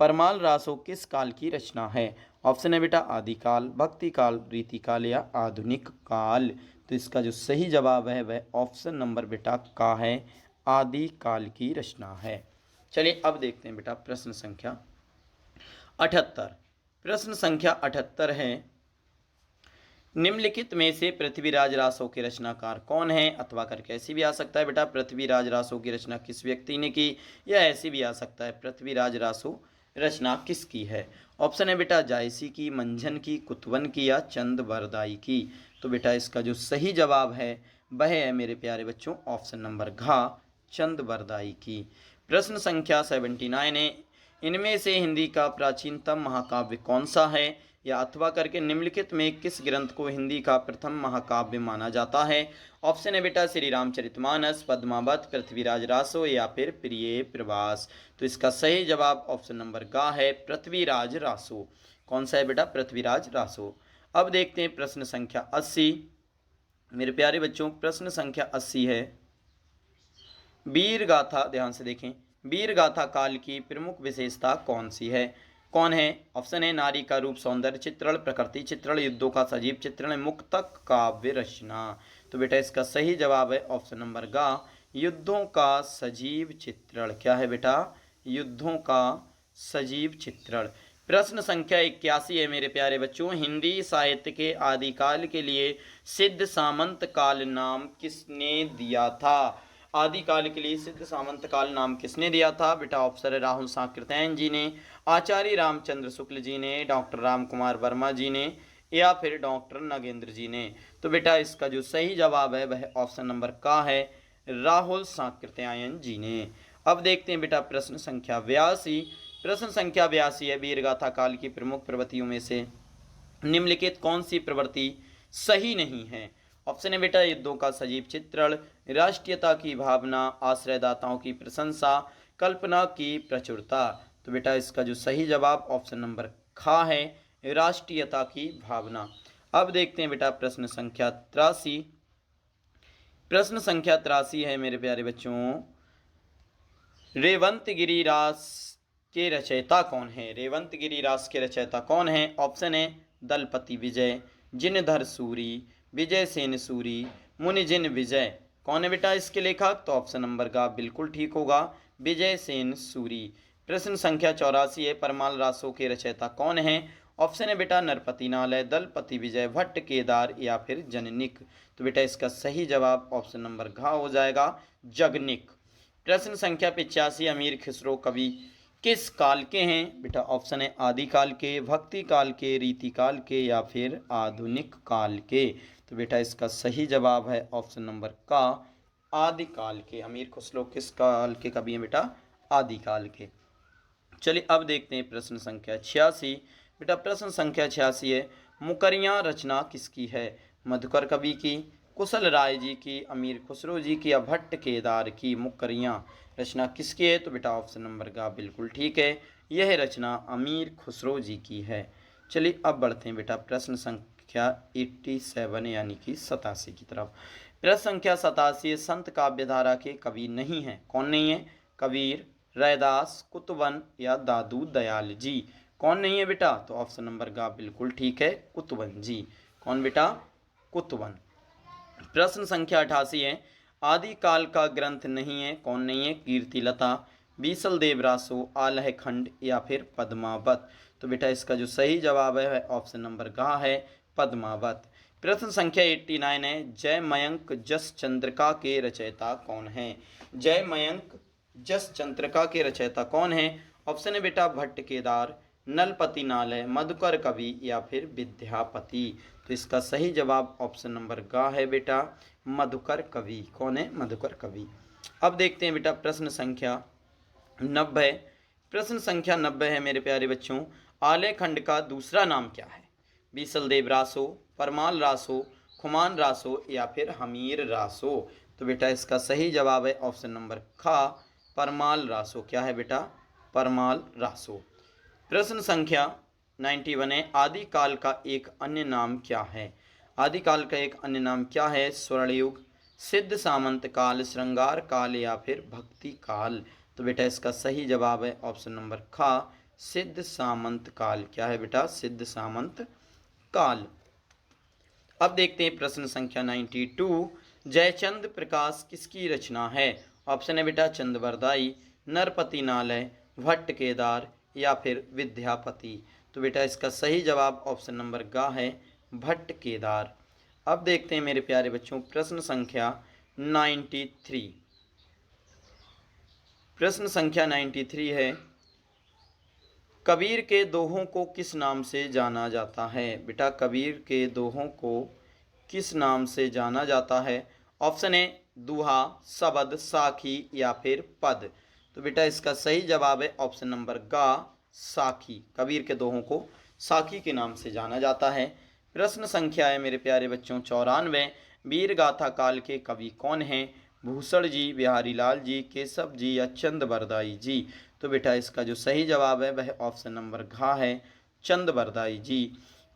परमाल रासो किस काल की रचना है? ऑप्शन है बेटा आदिकाल, भक्ति काल, रीतिकाल या आधुनिक काल। तो इसका जो सही जवाब है वह ऑप्शन नंबर बेटा का है, आदिकाल की रचना है। चलिए अब देखते हैं बेटा प्रश्न संख्या 78। प्रश्न संख्या 78 है, निम्नलिखित में से पृथ्वीराज रासो के रचनाकार कौन है? अथवा करके ऐसी भी आ सकता है बेटा पृथ्वीराज रासो की रचना किस व्यक्ति ने की, या ऐसी भी आ सकता है पृथ्वीराज रासो रचना किसकी है? ऑप्शन है बेटा जायसी की, मंझन की, कुतवन की या चंद बरदाई की। तो बेटा इसका जो सही जवाब है वह है मेरे प्यारे बच्चों ऑप्शन नंबर घ, चंद बरदाई की। प्रश्न संख्या 79 है, इनमें से हिंदी का प्राचीनतम महाकाव्य कौन सा है? या अथवा करके निम्नलिखित में किस ग्रंथ को हिंदी का प्रथम महाकाव्य माना जाता है? ऑप्शन है बेटा श्री रामचरितमानस, पद्मावत, पृथ्वीराज रासो या फिर प्रिय प्रवास। तो इसका सही जवाब ऑप्शन नंबर ग है, पृथ्वीराज रासो। कौन सा है बेटा? पृथ्वीराज रासो। अब देखते हैं प्रश्न संख्या 80। मेरे प्यारे बच्चों प्रश्न संख्या 80 है, वीर गाथा, ध्यान से देखें, वीर गाथा काल की प्रमुख विशेषता कौन सी है? कौन है? ऑप्शन है नारी का रूप सौंदर्य चित्रण, प्रकृति चित्रण, युद्धों का सजीव चित्रण, मुक्तक काव्य रचना। तो बेटा इसका सही जवाब है ऑप्शन नंबर ग, युद्धों का सजीव चित्रण। क्या है बेटा? युद्धों का सजीव चित्रण। प्रश्न संख्या 81 है मेरे प्यारे बच्चों, हिंदी साहित्य के आदिकाल के लिए सिद्ध सामंत काल नाम किसने दिया था? आदिकाल के लिए सिद्ध सामंत काल नाम किसने दिया था? बेटा ऑप्शन है राहुल सांकृत्यायन जी ने, आचार्य रामचंद्र शुक्ल जी ने, डॉक्टर राम कुमार वर्मा जी ने या फिर डॉक्टर नगेंद्र जी ने। तो बेटा इसका जो सही जवाब है वह ऑप्शन नंबर का है, राहुल सांकृत्यायन जी ने। अब देखते हैं बेटा प्रश्न संख्या 82। प्रश्न संख्या 82 है, वीरगाथा काल की प्रमुख प्रवृत्तियों में से निम्नलिखित कौन सी प्रवृत्ति सही नहीं है? ऑप्शन है बेटा युद्धों का सजीव चित्रण, राष्ट्रीयता की भावना, आश्रयदाताओं की प्रशंसा, कल्पना की प्रचुरता। तो बेटा इसका जो सही जवाब ऑप्शन नंबर ख है, राष्ट्रीयता की भावना। अब देखते हैं बेटा प्रश्न संख्या 83। प्रश्न संख्या 83 है मेरे प्यारे बच्चों, रेवंत गिरिरास के रचयिता कौन है? रेवंत गिरिरास के रचयिता कौन है? ऑप्शन है दलपति विजय, जिनधर सूरी, विजय सेन सूरी, मुनिजिन विजय। कौन है बेटा इसके लेखक? तो ऑप्शन नंबर का बिल्कुल ठीक होगा, विजय सेन सूरी। प्रश्न संख्या 84 है, परमाल रासो के रचयिता कौन है? ऑप्शन है बेटा नरपति नालय, दलपति विजय, भट्ट केदार या फिर जननिक। तो बेटा इसका सही जवाब ऑप्शन नंबर घ हो जाएगा, जगनिक। प्रश्न संख्या 85, अमीर खुसरो कवि किस काल के हैं? बेटा ऑप्शन है आदिकाल के, भक्ति काल के, रीतिकाल के या फिर आधुनिक काल के। तो बेटा इसका सही जवाब है ऑप्शन नंबर का, आदिकाल के। अमीर खुसरो किस काल के कवि हैं बेटा? आदिकाल के। चलिए अब देखते हैं प्रश्न संख्या 86। बेटा प्रश्न संख्या 86 है, मुकरियाँ रचना किसकी है? मधुकर कवि की, कुशल राय जी की, अमीर खुसरो जी की या भट्ट केदार की? मुकरियाँ रचना किसकी है? तो बेटा ऑप्शन नंबर का बिल्कुल ठीक है, यह रचना अमीर खुसरो जी की है। चलिए अब बढ़ते हैं बेटा प्रश्न संख्या 87 यानी कि 87 की तरफ। प्रश्न संख्या 87, संत काव्यधारा के कवि नहीं है। कौन नहीं है? कबीर, रैदास, कुतवन या दादू दयाल जी। कौन नहीं है बेटा? तो ऑप्शन नंबर का बिल्कुल ठीक है, कुतवन जी। कौन बेटा? कुतवन। प्रश्न संख्या 88 है, आदिकाल का ग्रंथ नहीं है। कौन नहीं है? कीर्तिलता, बीसल देव रासो, आलह खंड या फिर पद्मावत। तो बेटा इसका जो सही जवाब है ऑप्शन नंबर घ है, पद्मावत। प्रश्न संख्या 89 है, जय मयंक जस चंद्रिका के रचयिता कौन है? जय मयंक जस चंद्रिका के रचयिता कौन है? ऑप्शन है बेटा भट्ट केदार, नलपति नालय, मधुकर कवि या फिर विद्यापति। तो इसका सही जवाब ऑप्शन नंबर ग है बेटा, मधुकर कवि। कौन है? मधुकर कवि। अब देखते हैं बेटा प्रश्न संख्या 90। प्रश्न संख्या 90 है मेरे प्यारे बच्चों, आले खंड का दूसरा नाम क्या है? बीसल देव रासो, परमाल रासो, खुमान रासो या फिर हमीर रासो। तो बेटा इसका सही जवाब है ऑप्शन नंबर ख, परमाल रासो। क्या है बेटा? परमाल रासो। प्रश्न संख्या 91 है, आदिकाल का एक अन्य नाम क्या है? आदिकाल का एक अन्य नाम क्या है? स्वर्णयुग, सिद्ध सामंत काल, श्रृंगार काल या फिर भक्ति काल। तो बेटा इसका सही जवाब है ऑप्शन नंबर ख, सिद्ध सामंत काल। क्या है बेटा? सिद्ध सामंत काल। अब देखते हैं प्रश्न संख्या 92। जयचंद प्रकाश किसकी रचना है? ऑप्शन है बेटा चंदबरदाई, नरपति नालय, भट्ट केदार या फिर विद्यापति। तो बेटा इसका सही जवाब ऑप्शन नंबर ग है भट्ट केदार। अब देखते हैं मेरे प्यारे बच्चों प्रश्न संख्या 93। प्रश्न संख्या 93 है, कबीर के दोहों को किस नाम से जाना जाता है? बेटा कबीर के दोहों को किस नाम से जाना जाता है? ऑप्शन है दूहा, शबद, साखी या फिर पद। तो बेटा इसका सही जवाब है ऑप्शन नंबर ग साखी। कबीर के दोहों को साखी के नाम से जाना जाता है। प्रश्न संख्या है मेरे प्यारे बच्चों 94। वीर गाथा काल के कवि कौन हैं? भूषण जी, बिहारी लाल जी, केशव जी या चंदबरदाई जी। तो बेटा इसका जो सही जवाब है वह ऑप्शन नंबर घ है चंदबरदाई जी।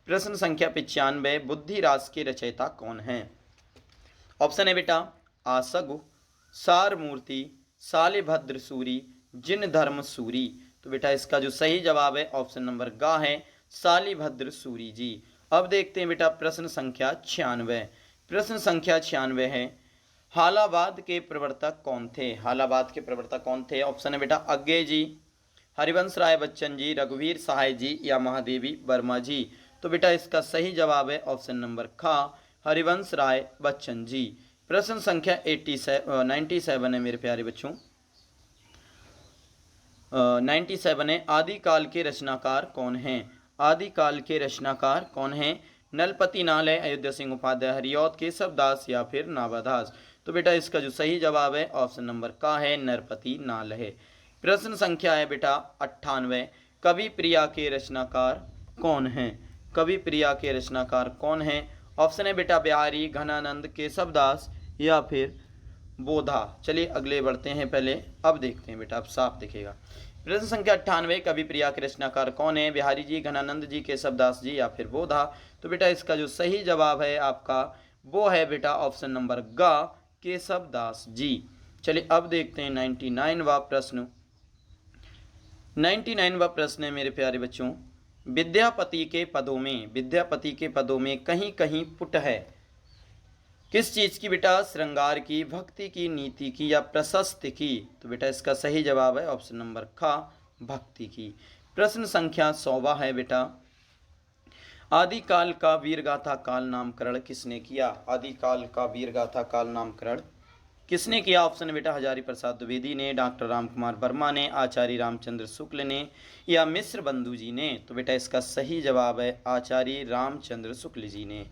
प्रश्न संख्या 95। बुद्धि रास के रचयिता कौन हैं? ऑप्शन है बेटा आसगु, सार मूर्ति, शालिभद्र सूरी, जिन धर्म सूरी। तो बेटा इसका जो सही जवाब है ऑप्शन नंबर ग है शालिभद्र सूरी जी। अब देखते हैं बेटा प्रश्न संख्या 96। प्रश्न संख्या 96 है, हालाबाद के प्रवर्तक कौन थे? हालाबाद के प्रवर्तक कौन थे? ऑप्शन है बेटा अज्ञे जी, हरिवंश राय बच्चन जी, रघुवीर सहाय जी या महादेवी वर्मा जी। तो बेटा इसका सही जवाब है ऑप्शन नंबर ख हरिवंश राय बच्चन जी। प्रश्न संख्या 97 है मेरे प्यारे बच्चों। 97 है, आदिकाल के रचनाकार कौन हैं? आदिकाल के रचनाकार कौन हैं? नलपति नालय, अयोध्या सिंह उपाध्याय, हरिऔध, केशवदास या फिर नाभादास। तो बेटा इसका जो सही जवाब है ऑप्शन नंबर का है नरपति नालय। प्रश्न संख्या है बेटा 98। कवि प्रिया के रचनाकार कौन हैं? कवि प्रिया के रचनाकार कौन हैं? ऑप्शन है बेटा बिहारी, घनानंद, केशवदास या फिर बोधा। चलिए अगले बढ़ते हैं पहले, अब देखते हैं बेटा, अब साफ दिखेगा। प्रश्न संख्या 98। कवि प्रिया के रचनाकार कौन है? बिहारी जी, घनानंद जी, केशवदास जी या फिर बोधा। तो बेटा इसका जो सही जवाब है आपका वो है बेटा ऑप्शन नंबर ग केशवदास जी। चलिए अब देखते हैं 99वां प्रश्न। 99वां प्रश्न है मेरे प्यारे बच्चों, विद्यापति के पदों में कहीं कहीं पुट है किस चीज की? बेटा श्रृंगार की, भक्ति की, नीति की या प्रशस्ति की। तो बेटा इसका सही जवाब है ऑप्शन नंबर ख भक्ति की। प्रश्न संख्या 100 है बेटा, आदिकाल का वीरगाथा काल नामकरण किसने किया? आदिकाल का वीरगाथा काल नामकरण किसने किया? ऑप्शन है बेटा हजारी प्रसाद द्विवेदी ने, डॉक्टर रामकुमार वर्मा ने, आचार्य रामचंद्र शुक्ल ने या मिश्र बंधु जी ने। तो बेटा इसका सही जवाब है आचार्य रामचंद्र शुक्ल जी ने।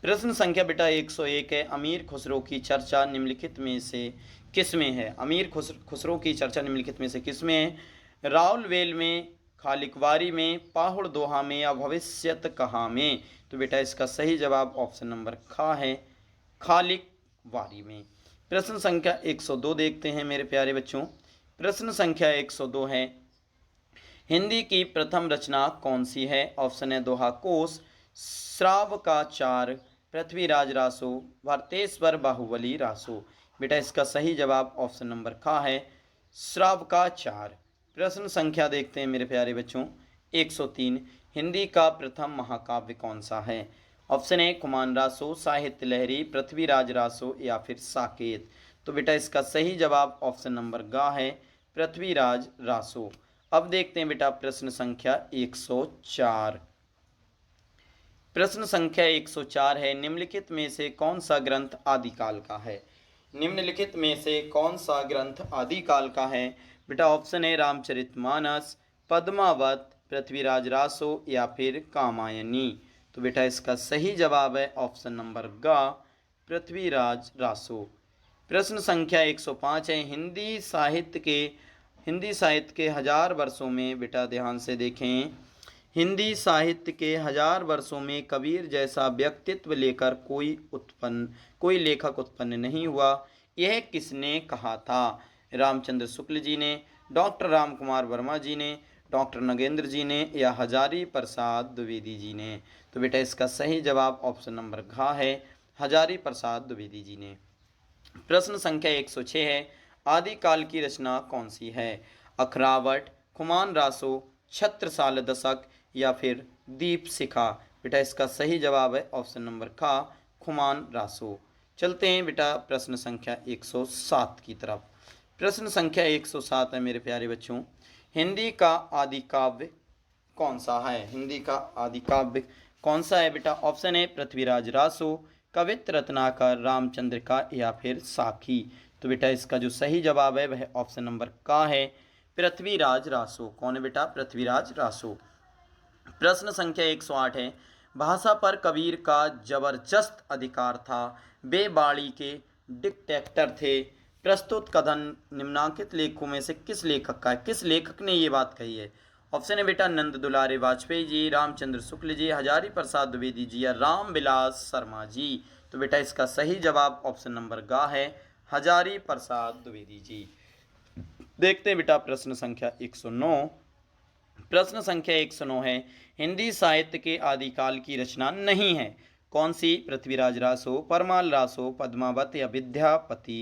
प्रश्न संख्या बेटा 101 है, अमीर खुसरो की चर्चा निम्नलिखित में से किसमें है? अमीर खुसरो की चर्चा निम्नलिखित में से किसमें है? राउलवेल में, खालिकवारी में, पाहुड़ दोहा में या भविष्यत कहा में। तो बेटा इसका सही जवाब ऑप्शन नंबर ख है खालिकवारी में। प्रश्न संख्या 102 देखते हैं मेरे प्यारे बच्चों। प्रश्न संख्या 102 है, हिंदी की प्रथम रचना कौन सी है? ऑप्शन है दोहा कोश, श्रावकाचार, पृथ्वीराज रासो, भारतेश्वर बाहुबली रासो। बेटा इसका सही जवाब ऑप्शन नंबर ख है श्रावकाचार। प्रश्न संख्या देखते हैं मेरे प्यारे बच्चों 103, हिंदी का प्रथम महाकाव्य कौन सा है? ऑप्शन है कुमार रासो, साहित्य लहरी, पृथ्वीराज रासो या फिर साकेत। तो बेटा इसका सही जवाब ऑप्शन नंबर ग है पृथ्वीराज रासो। अब देखते हैं बेटा प्रश्न संख्या 104। प्रश्न संख्या 104 है, निम्नलिखित में से कौन सा ग्रंथ आदिकाल का है? निम्नलिखित में से कौन सा ग्रंथ आदिकाल का है? बेटा ऑप्शन है रामचरितमानस, पद्मावत, पृथ्वीराज रासो या फिर कामायनी। तो बेटा इसका सही जवाब है ऑप्शन नंबर ग पृथ्वीराज रासो। प्रश्न संख्या 105 है, हिंदी साहित्य के 1000 वर्षों में, बेटा ध्यान से देखें, हिंदी साहित्य के 1000 वर्षों में कबीर जैसा व्यक्तित्व लेकर कोई लेखक उत्पन्न नहीं हुआ, यह किसने कहा था? रामचंद्र शुक्ल जी ने, डॉक्टर रामकुमार वर्मा जी ने, डॉक्टर नगेंद्र जी ने या हजारी प्रसाद द्विवेदी जी ने। तो बेटा इसका सही जवाब ऑप्शन नंबर घ है हजारी प्रसाद द्विवेदी जी ने। प्रश्न संख्या 106 है, आदिकाल की रचना कौन सी है? अखरावट, खुमान रासो, छत्रसाल दशक या फिर दीपशिखा। बेटा इसका सही जवाब है ऑप्शन नंबर खा, खुमान रासो। चलते हैं बेटा प्रश्न संख्या 107 की तरफ। प्रश्न संख्या 107 है मेरे प्यारे बच्चों, हिंदी का आदि काव्य कौन सा है? हिंदी का आदि काव्य कौन सा है बेटा? ऑप्शन है पृथ्वीराज रासो, कवित्र रत्नाकर, रामचंद्र का या फिर साखी। तो बेटा इसका जो सही जवाब है वह ऑप्शन नंबर का है, पृथ्वीराज रासो। कौन है बेटा? पृथ्वीराज रासो। प्रश्न संख्या 108 है, भाषा पर कबीर का जबरदस्त अधिकार था, वे बाणी के डिक्टेटर थे। प्रस्तुत कथन निम्नांकित लेखों में से किस लेखक का है? किस लेखक ने ये बात कही है? ऑप्शन है बेटा नंद दुलारे वाजपेयी जी, रामचंद्र शुक्ल जी, हजारी प्रसाद द्विवेदी जी या राम विलास शर्मा जी। तो बेटा इसका सही जवाब ऑप्शन नंबर गा है, हजारी प्रसाद द्विवेदी जी। देखते हैं बेटा प्रश्न संख्या 109। प्रश्न संख्या 109 है, हिंदी साहित्य के आदिकाल की रचना नहीं है, कौन सी? पृथ्वीराज रासो, परमाल रासो, पद्मावत या विद्यापति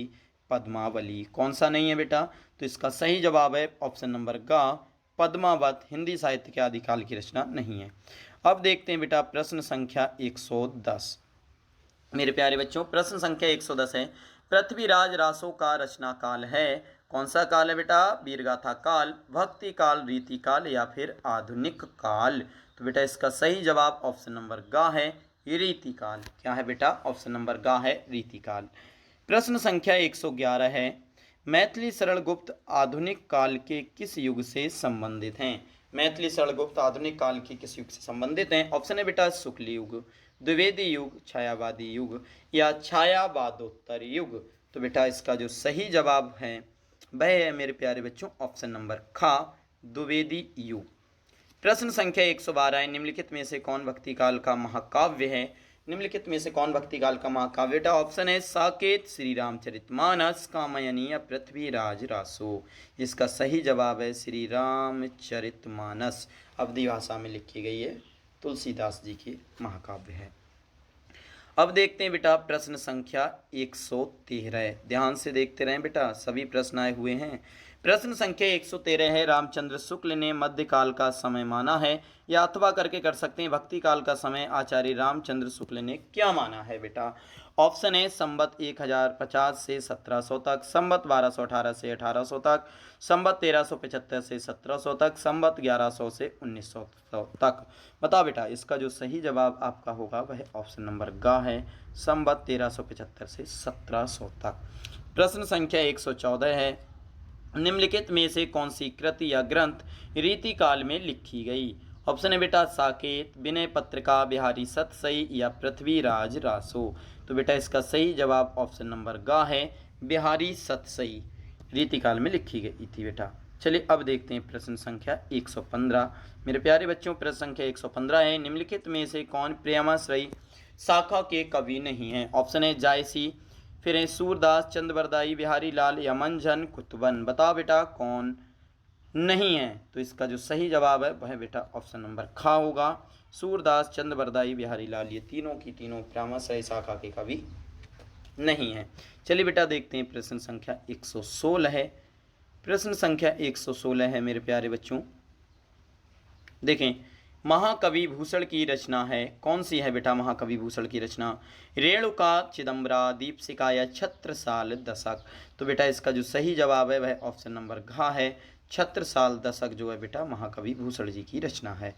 पद्मावली। कौन सा नहीं है बेटा? तो इसका सही जवाब है ऑप्शन नंबर गा, पद्मावत हिंदी साहित्य के आदिकाल की रचना नहीं है। अब देखते हैं बेटा प्रश्न संख्या 110। मेरे प्यारे बच्चों प्रश्न संख्या 110 है, पृथ्वीराज रासो का रचना काल है, कौन सा काल है बेटा? वीरगाथा काल, भक्ति काल, रीति काल या फिर आधुनिक काल। तो बेटा इसका सही जवाब ऑप्शन नंबर गा है, रीति काल। क्या है बेटा? ऑप्शन नंबर गा है, रीति काल। प्रश्न संख्या 111 है, मैथिली सरल गुप्त आधुनिक काल के किस युग से संबंधित हैं? मैथिली सरल गुप्त आधुनिक काल के किस युग से संबंधित हैं? ऑप्शन है बेटा शुक्ल युग, द्विवेदी युग, छायावादी युग या छायावादोत्तर युग। तो बेटा इसका जो सही जवाब है वह है मेरे प्यारे बच्चों ऑप्शन नंबर खा, द्विवेदी युग। प्रश्न संख्या 112 है, निम्नलिखित में से कौन भक्ति काल का महाकाव्य है? निम्नलिखित में से कौन भक्ति काल का महाकाव्य? बेटा ऑप्शन है साकेत, श्री रामचरितमानस, कामयनी या पृथ्वीराज रासो। इसका सही जवाब है श्री रामचरितमानस, अवधी भाषा में लिखी गई है, तुलसीदास जी की महाकाव्य है। अब देखते हैं बेटा प्रश्न संख्या 113। ध्यान से देखते रहें बेटा, सभी प्रश्न आए हुए हैं। प्रश्न संख्या 113 है, रामचंद्र शुक्ल ने मध्यकाल का समय माना है, या अथवा करके कर सकते हैं भक्ति काल का समय आचार्य रामचंद्र शुक्ल ने क्या माना है बेटा? ऑप्शन है संबत 1050 से 1700 तक, संबत 1218 से 1800 तक, संबत 1375 से 1700 तक, संबत 1100 से 1900 तक। बताओ बेटा इसका जो सही जवाब आपका होगा वह ऑप्शन नंबर गा है, संबत 1375 से 1700 तक। प्रश्न संख्या 114 है, निम्नलिखित में से कौन सी कृति या ग्रंथ रीति काल में लिखी गई? ऑप्शन है बेटा साकेत, विनय पत्रिका, बिहारी सतसई या पृथ्वीराज रासो। तो बेटा इसका सही जवाब ऑप्शन नंबर गा है, बिहारी सतसई रीति काल में लिखी गई थी बेटा। चलिए अब देखते हैं प्रश्न संख्या 115। मेरे प्यारे बच्चों प्रश्न संख्या 115 है, निम्नलिखित में से कौन प्रेमाश्रयी शाखा के कवि नहीं है? ऑप्शन है जायसी, फिर है सूरदास, चंद्रवरदाई, बिहारी लाल या मंझन कुतुबन। बताओ बेटा कौन नहीं है? तो इसका जो सही जवाब है वह बेटा ऑप्शन नंबर खा होगा, सूरदास, चंद्रवरदाई, बिहारी लाल, ये तीनों की तीनों प्रेमाश्रयी शाखा के कवि नहीं है। चलिए बेटा देखते हैं प्रश्न संख्या 116 है। प्रश्न संख्या 116 है मेरे प्यारे बच्चों, देखें महाकवि भूषण की रचना है, कौन सी है बेटा महाकवि भूषण की रचना? रेणुका, चिदम्बरा, दीपशिखा या छत्रसाल दशक। तो बेटा इसका जो सही जवाब है वह ऑप्शन नंबर घ है, छत्रसाल दशक जो है बेटा महाकवि भूषण जी की रचना है।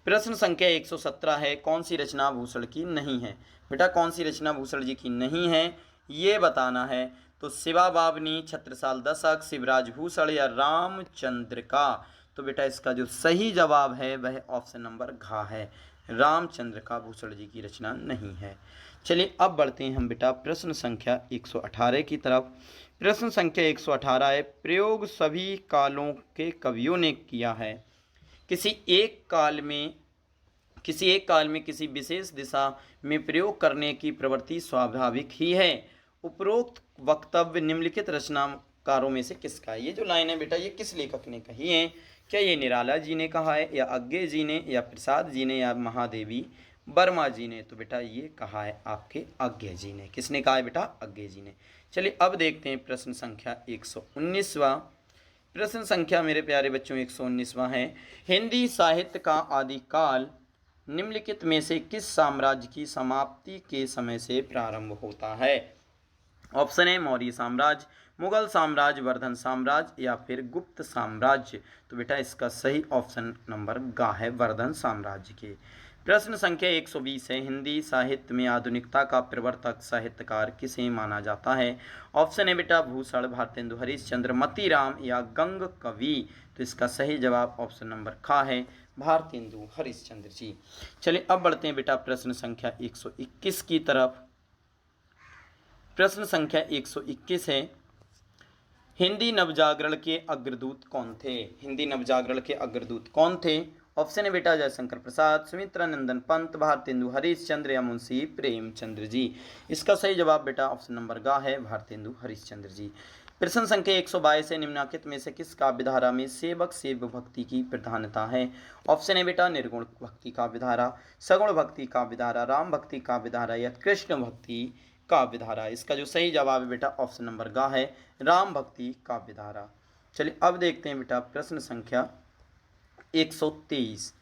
प्रश्न संख्या 117 है, कौन सी रचना भूषण की नहीं है? बेटा कौन सी रचना भूषण जी की नहीं है ये बताना है। तो शिवा बावनी, छत्रसाल दशक, शिवराज भूषण या रामचंद्र का। तो बेटा इसका जो सही जवाब है वह ऑप्शन नंबर घ है, रामचंद्र का भूषण जी की रचना नहीं है। चलिए अब बढ़ते हैं हम बेटा प्रश्न संख्या 118 की तरफ। प्रश्न संख्या 118 है, प्रयोग सभी कालों के कवियों ने किया है, किसी एक काल में किसी विशेष दिशा में प्रयोग करने की प्रवृत्ति स्वाभाविक ही है। उपरोक्त वक्तव्य निम्नलिखित रचनाकारों में से किसका है? ये जो लाइन है बेटा ये किस लेखक ने कही है? क्या ये निराला जी ने कहा है, या अज्ञे जी ने, या प्रसाद जी ने, या महादेवी वर्मा जी ने? तो बेटा ये कहा है आपके अज्ञे जी ने। किसने कहा है बेटा? अज्ञे जी ने। चलिए अब देखते हैं प्रश्न संख्या 119वां। प्रश्न संख्या मेरे प्यारे बच्चों 119वां है, हिंदी साहित्य का आदिकाल निम्नलिखित में से किस साम्राज्य की समाप्ति के समय से प्रारंभ होता है? ऑप्शन है मौर्य साम्राज्य, मुगल साम्राज्य, वर्धन साम्राज्य या फिर गुप्त साम्राज्य। तो बेटा इसका सही ऑप्शन नंबर ग है वर्धन साम्राज्य के। प्रश्न संख्या 120 है, हिंदी साहित्य में आधुनिकता का प्रवर्तक साहित्यकार किसे माना जाता है? ऑप्शन है बेटा भूषण, भारतेंदु हरिश्चंद्र, मतीराम या गंग कवि। तो इसका सही जवाब ऑप्शन नंबर ख है भारतेंदु हरिश्चंद्र जी। चलिए अब बढ़ते हैं बेटा प्रश्न संख्या 121 की तरफ। प्रश्न संख्या 121 है, हिंदी नवजागरण के अग्रदूत कौन थे? हिंदी नवजागरण के अग्रदूत कौन थे? ऑप्शन है बेटा जयशंकर प्रसाद, सुमित्रा नंदन पंत, भारतेंदु हरिश्चंद्र या मुंशी प्रेमचंद्र जी। इसका सही जवाब बेटा ऑप्शन नंबर ग है भारतेंदु हरिश्चंद्र जी। प्रश्न संख्या 122 है, निम्नलिखित में से किस काव्यधारा में सेवक सेव्य भक्ति की प्रधानता है? ऑप्शन है बेटा निर्गुण भक्ति काव्यधारा, सगुण भक्ति काव्यधारा, राम भक्ति काव्यधारा या कृष्ण भक्ति काव्यधारा। इसका जो सही जवाब है बेटा ऑप्शन नंबर ग है राम भक्ति काव्यधारा। चलिए अब देखते हैं बेटा प्रश्न संख्या 123।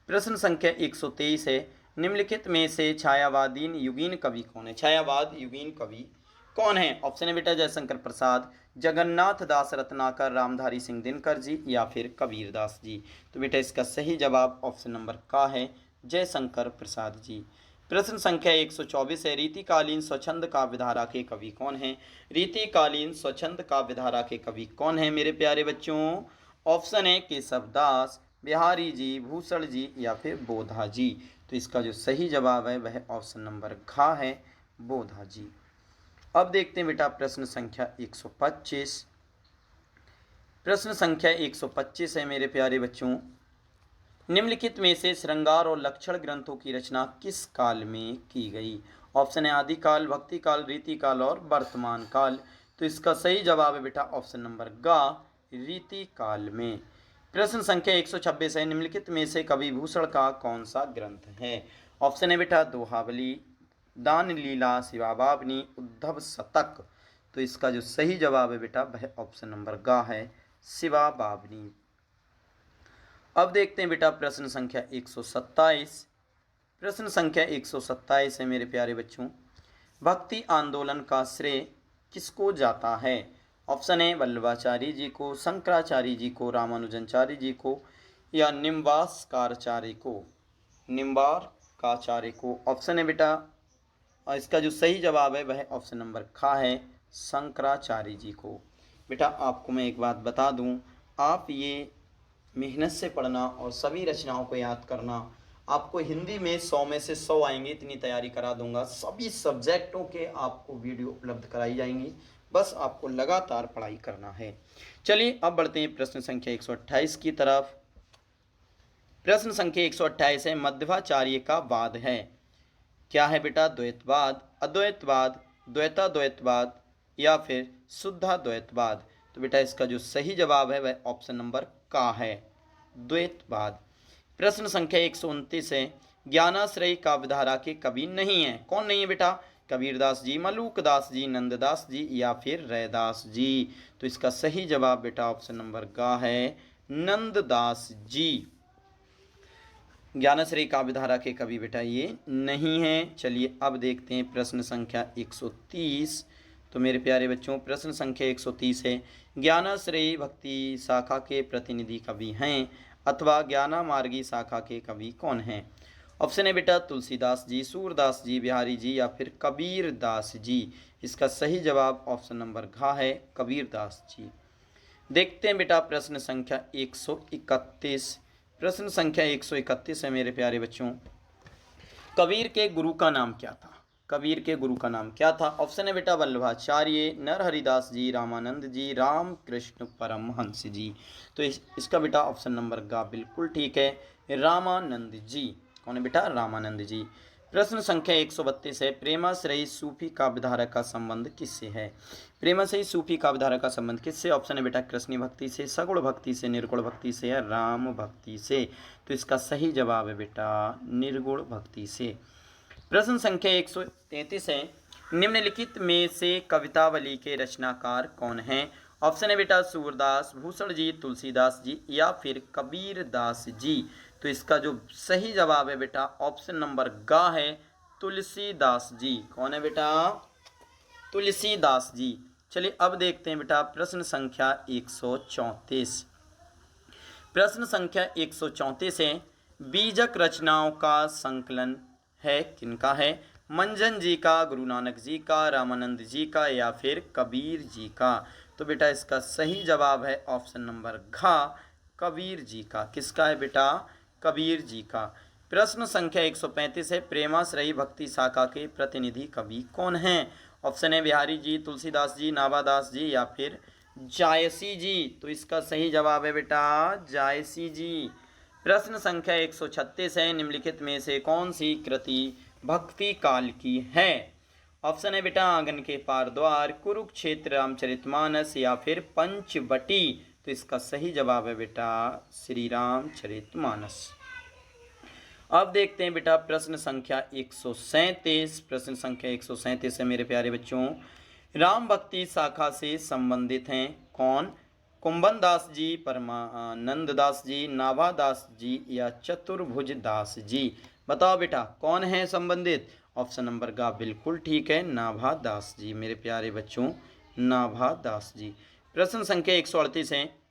प्रश्न संख्या 123 है, निम्नलिखित में से छायावादीन युगीन कवि कौन है? छायावाद युगीन कवि कौन है? ऑप्शन है बेटा जयशंकर प्रसाद, जगन्नाथ दास रत्नाकर, रामधारी सिंह दिनकर जी या फिर कबीर दास जी। तो बेटा इसका सही जवाब ऑप्शन नंबर क है जयशंकर प्रसाद जी। प्रश्न संख्या 124 है, रीतिकालीन स्वच्छंद काव्यधारा के कवि कौन हैं? रीतिकालीन स्वच्छंद काव्यधारा के कवि कौन हैं मेरे प्यारे बच्चों? ऑप्शन है केशव दास, बिहारी जी, भूषण जी या फिर बोधा जी। तो इसका जो सही जवाब है वह ऑप्शन नंबर घ है बोधा जी। अब देखते हैं बेटा प्रश्न संख्या 125। प्रश्न संख्या 125 है मेरे प्यारे बच्चों, निम्नलिखित में से श्रृंगार और लक्षण ग्रंथों की रचना किस काल में की गई? ऑप्शन है आदिकाल, भक्ति काल, रीति काल और वर्तमान काल। तो इसका सही जवाब है बेटा ऑप्शन नंबर ग रीति काल में। प्रश्न संख्या 126 है, निम्नलिखित में से कवि भूषण का कौन सा ग्रंथ है? ऑप्शन है बेटा दोहावली, दान लीला, शिवाबावनी, उद्धव शतक। तो इसका जो सही जवाब है बेटा वह ऑप्शन नंबर ग है शिवाबावनी। अब देखते हैं बेटा प्रश्न संख्या 127। प्रश्न संख्या 127 है मेरे प्यारे बच्चों, भक्ति आंदोलन का श्रेय किसको जाता है? ऑप्शन है वल्लभाचार्य जी को, शंकराचार्य जी को, रामानुजाचार्य जी को या निम्बार्काचार्य को। निम्बार्काचार्य को ऑप्शन है बेटा, और इसका जो सही जवाब है वह ऑप्शन नंबर ख है शंकराचार्य जी को। बेटा आपको मैं एक बात बता दूं, आप ये मेहनत से पढ़ना और सभी रचनाओं को याद करना। आपको हिंदी में 100 में से 100 आएंगे, इतनी तैयारी करा दूंगा। सभी सब्जेक्टों के आपको वीडियो उपलब्ध कराई जाएंगी, बस आपको लगातार पढ़ाई करना है। चलिए अब बढ़ते हैं प्रश्न संख्या 128 की तरफ। प्रश्न संख्या 128 है, मध्वाचार्य का वाद है क्या है बेटा? द्वैतवाद, अद्वैतवाद, द्वैताद्वैतवाद या फिर शुद्धाद्वैतवाद। तो बेटा इसका जो सही जवाब है वह ऑप्शन नंबर का है द्वैतवाद। प्रश्न संख्या 129 है, ज्ञानाश्रयी काव्यधारा के कवि नहीं है। कौन नहीं है बेटा? कबीरदास जी, मलूकदास जी, नंददास जी या फिर रैदास जी। तो इसका सही जवाब बेटा ऑप्शन नंबर ग है नंददास जी। ज्ञानाश्रयी काव्यधारा के कवि बेटा ये नहीं है। चलिए अब देखते हैं प्रश्न संख्या 130। तो मेरे प्यारे बच्चों प्रश्न संख्या 130 है, ज्ञानाश्रयी भक्ति शाखा के प्रतिनिधि कवि हैं अथवा ज्ञाना मार्गी शाखा के कवि कौन हैं? ऑप्शन है बेटा तुलसीदास जी, सूरदास जी, बिहारी जी या फिर कबीर दास जी। इसका सही जवाब ऑप्शन नंबर घ है कबीर दास जी। देखते हैं बेटा प्रश्न संख्या 131। प्रश्न संख्या 131 है मेरे प्यारे बच्चों, कबीर के गुरु का नाम क्या था? कबीर के गुरु का नाम क्या था? ऑप्शन है बेटा वल्लभाचार्य, नरहरिदास जी, रामानंद जी, रामकृष्ण परमहंस जी। तो इसका बेटा ऑप्शन नंबर ग बिल्कुल ठीक है रामानंद जी। कौन है बेटा? रामानंद जी। प्रश्न संख्या 132 है, प्रेमाश्रयी सूफी काव्यधारा का संबंध किससे है? प्रेमाश्रयी सूफी काव्यधारा का संबंध किससे? ऑप्शन है बेटा कृष्ण भक्ति से, सगुण भक्ति से, निर्गुण भक्ति से या राम भक्ति से। तो इसका सही जवाब है बेटा निर्गुण भक्ति से। प्रश्न संख्या 133 है, निम्नलिखित में से कवितावली के रचनाकार कौन हैं? ऑप्शन है बेटा सूरदास, भूषण जी, तुलसीदास जी या फिर कबीर दास जी। तो इसका जो सही जवाब है बेटा ऑप्शन नंबर ग है तुलसीदास जी। कौन है बेटा? तुलसीदास जी। चलिए अब देखते हैं बेटा प्रश्न संख्या 134। प्रश्न संख्या 134 है, बीजक रचनाओं का संकलन है किनका है? मंजन जी का, गुरु नानक जी का, रामानंद जी का या फिर कबीर जी का। तो बेटा इसका सही जवाब है ऑप्शन नंबर घ, कबीर जी का। किसका है बेटा? कबीर जी का। प्रश्न संख्या 135 है, प्रेमाश्रयी भक्ति शाखा के प्रतिनिधि कवि कौन हैं? ऑप्शन है बिहारी जी, तुलसीदास जी, नाभादास जी या फिर जायसी जी। तो इसका सही जवाब है बेटा जायसी जी। प्रश्न संख्या 136 है, निम्नलिखित में से कौन सी कृति भक्ति काल की है? ऑप्शन है बेटा आंगन के पार द्वार, कुरुक्षेत्र, रामचरितमानस या फिर पंचवटी। तो इसका सही जवाब है बेटा श्री रामचरितमानस। अब देखते हैं बेटा प्रश्न संख्या 137। प्रश्न संख्या 137 है मेरे प्यारे बच्चों, राम भक्ति शाखा से संबंधित हैं कौन? कुंभन दास जी, परमानंद दास जी, नाभा दास जी या चतुर्भुज दास जी। बताओ बेटा कौन है संबंधित? ऑप्शन नंबर ग बिल्कुल ठीक है, नाभा दास जी। मेरे प्यारे बच्चों नाभा दास जी। प्रश्न संख्या 138 है,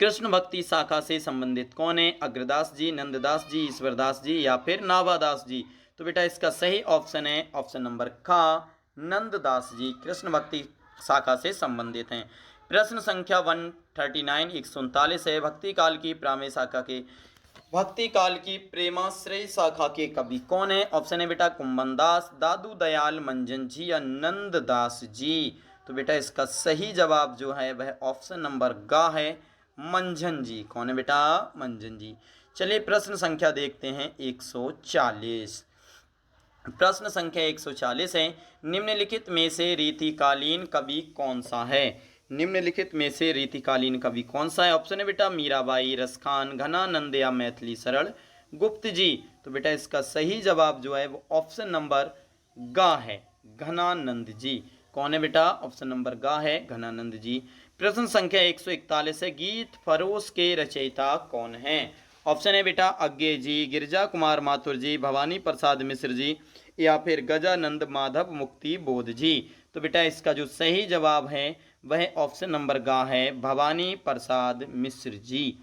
कृष्ण भक्ति शाखा से संबंधित कौन है? अग्रदास जी, नंददास जी, ईश्वरदास जी या फिर नाभादास जी। तो बेटा इसका सही ऑप्शन है ऑप्शन नंबर क, नंददास जी कृष्ण भक्ति शाखा से संबंधित हैं। प्रश्न संख्या 139 139 है, भक्ति काल की प्रामे शाखा के भक्ति काल की प्रेमाश्रय शाखा के कवि कौन है? ऑप्शन है बेटा कुंभन दास, दादू दयाल, मंजन जी या नंददास जी। तो बेटा इसका सही जवाब जो है वह ऑप्शन नंबर ग है मंझन जी। कौन है बेटा? मंझन जी। चलिए प्रश्न संख्या देखते हैं 140। प्रश्न संख्या 140 है, निम्नलिखित में से रीतिकालीन कवि कौन सा है? निम्नलिखित में से रीतिकालीन कवि कौन सा है? ऑप्शन है बेटा मीराबाई, रसखान, घनानंद या मैथिली शरण गुप्त जी। तो बेटा इसका सही जवाब जो है वो ऑप्शन नंबर ग है घनानंद जी। कौन है बेटा? ऑप्शन नंबर ग है घनानंद जी। प्रश्न संख्या 141 है, गीत फरोश के रचयिता कौन है? ऑप्शन है बेटा अज्ञे जी, गिरजा कुमार माथुर जी, भवानी प्रसाद मिश्र जी या फिर गजानंद माधव मुक्ति बोध जी। तो बेटा इसका जो सही जवाब है वह ऑप्शन नंबर ग है भवानी प्रसाद मिश्र जी।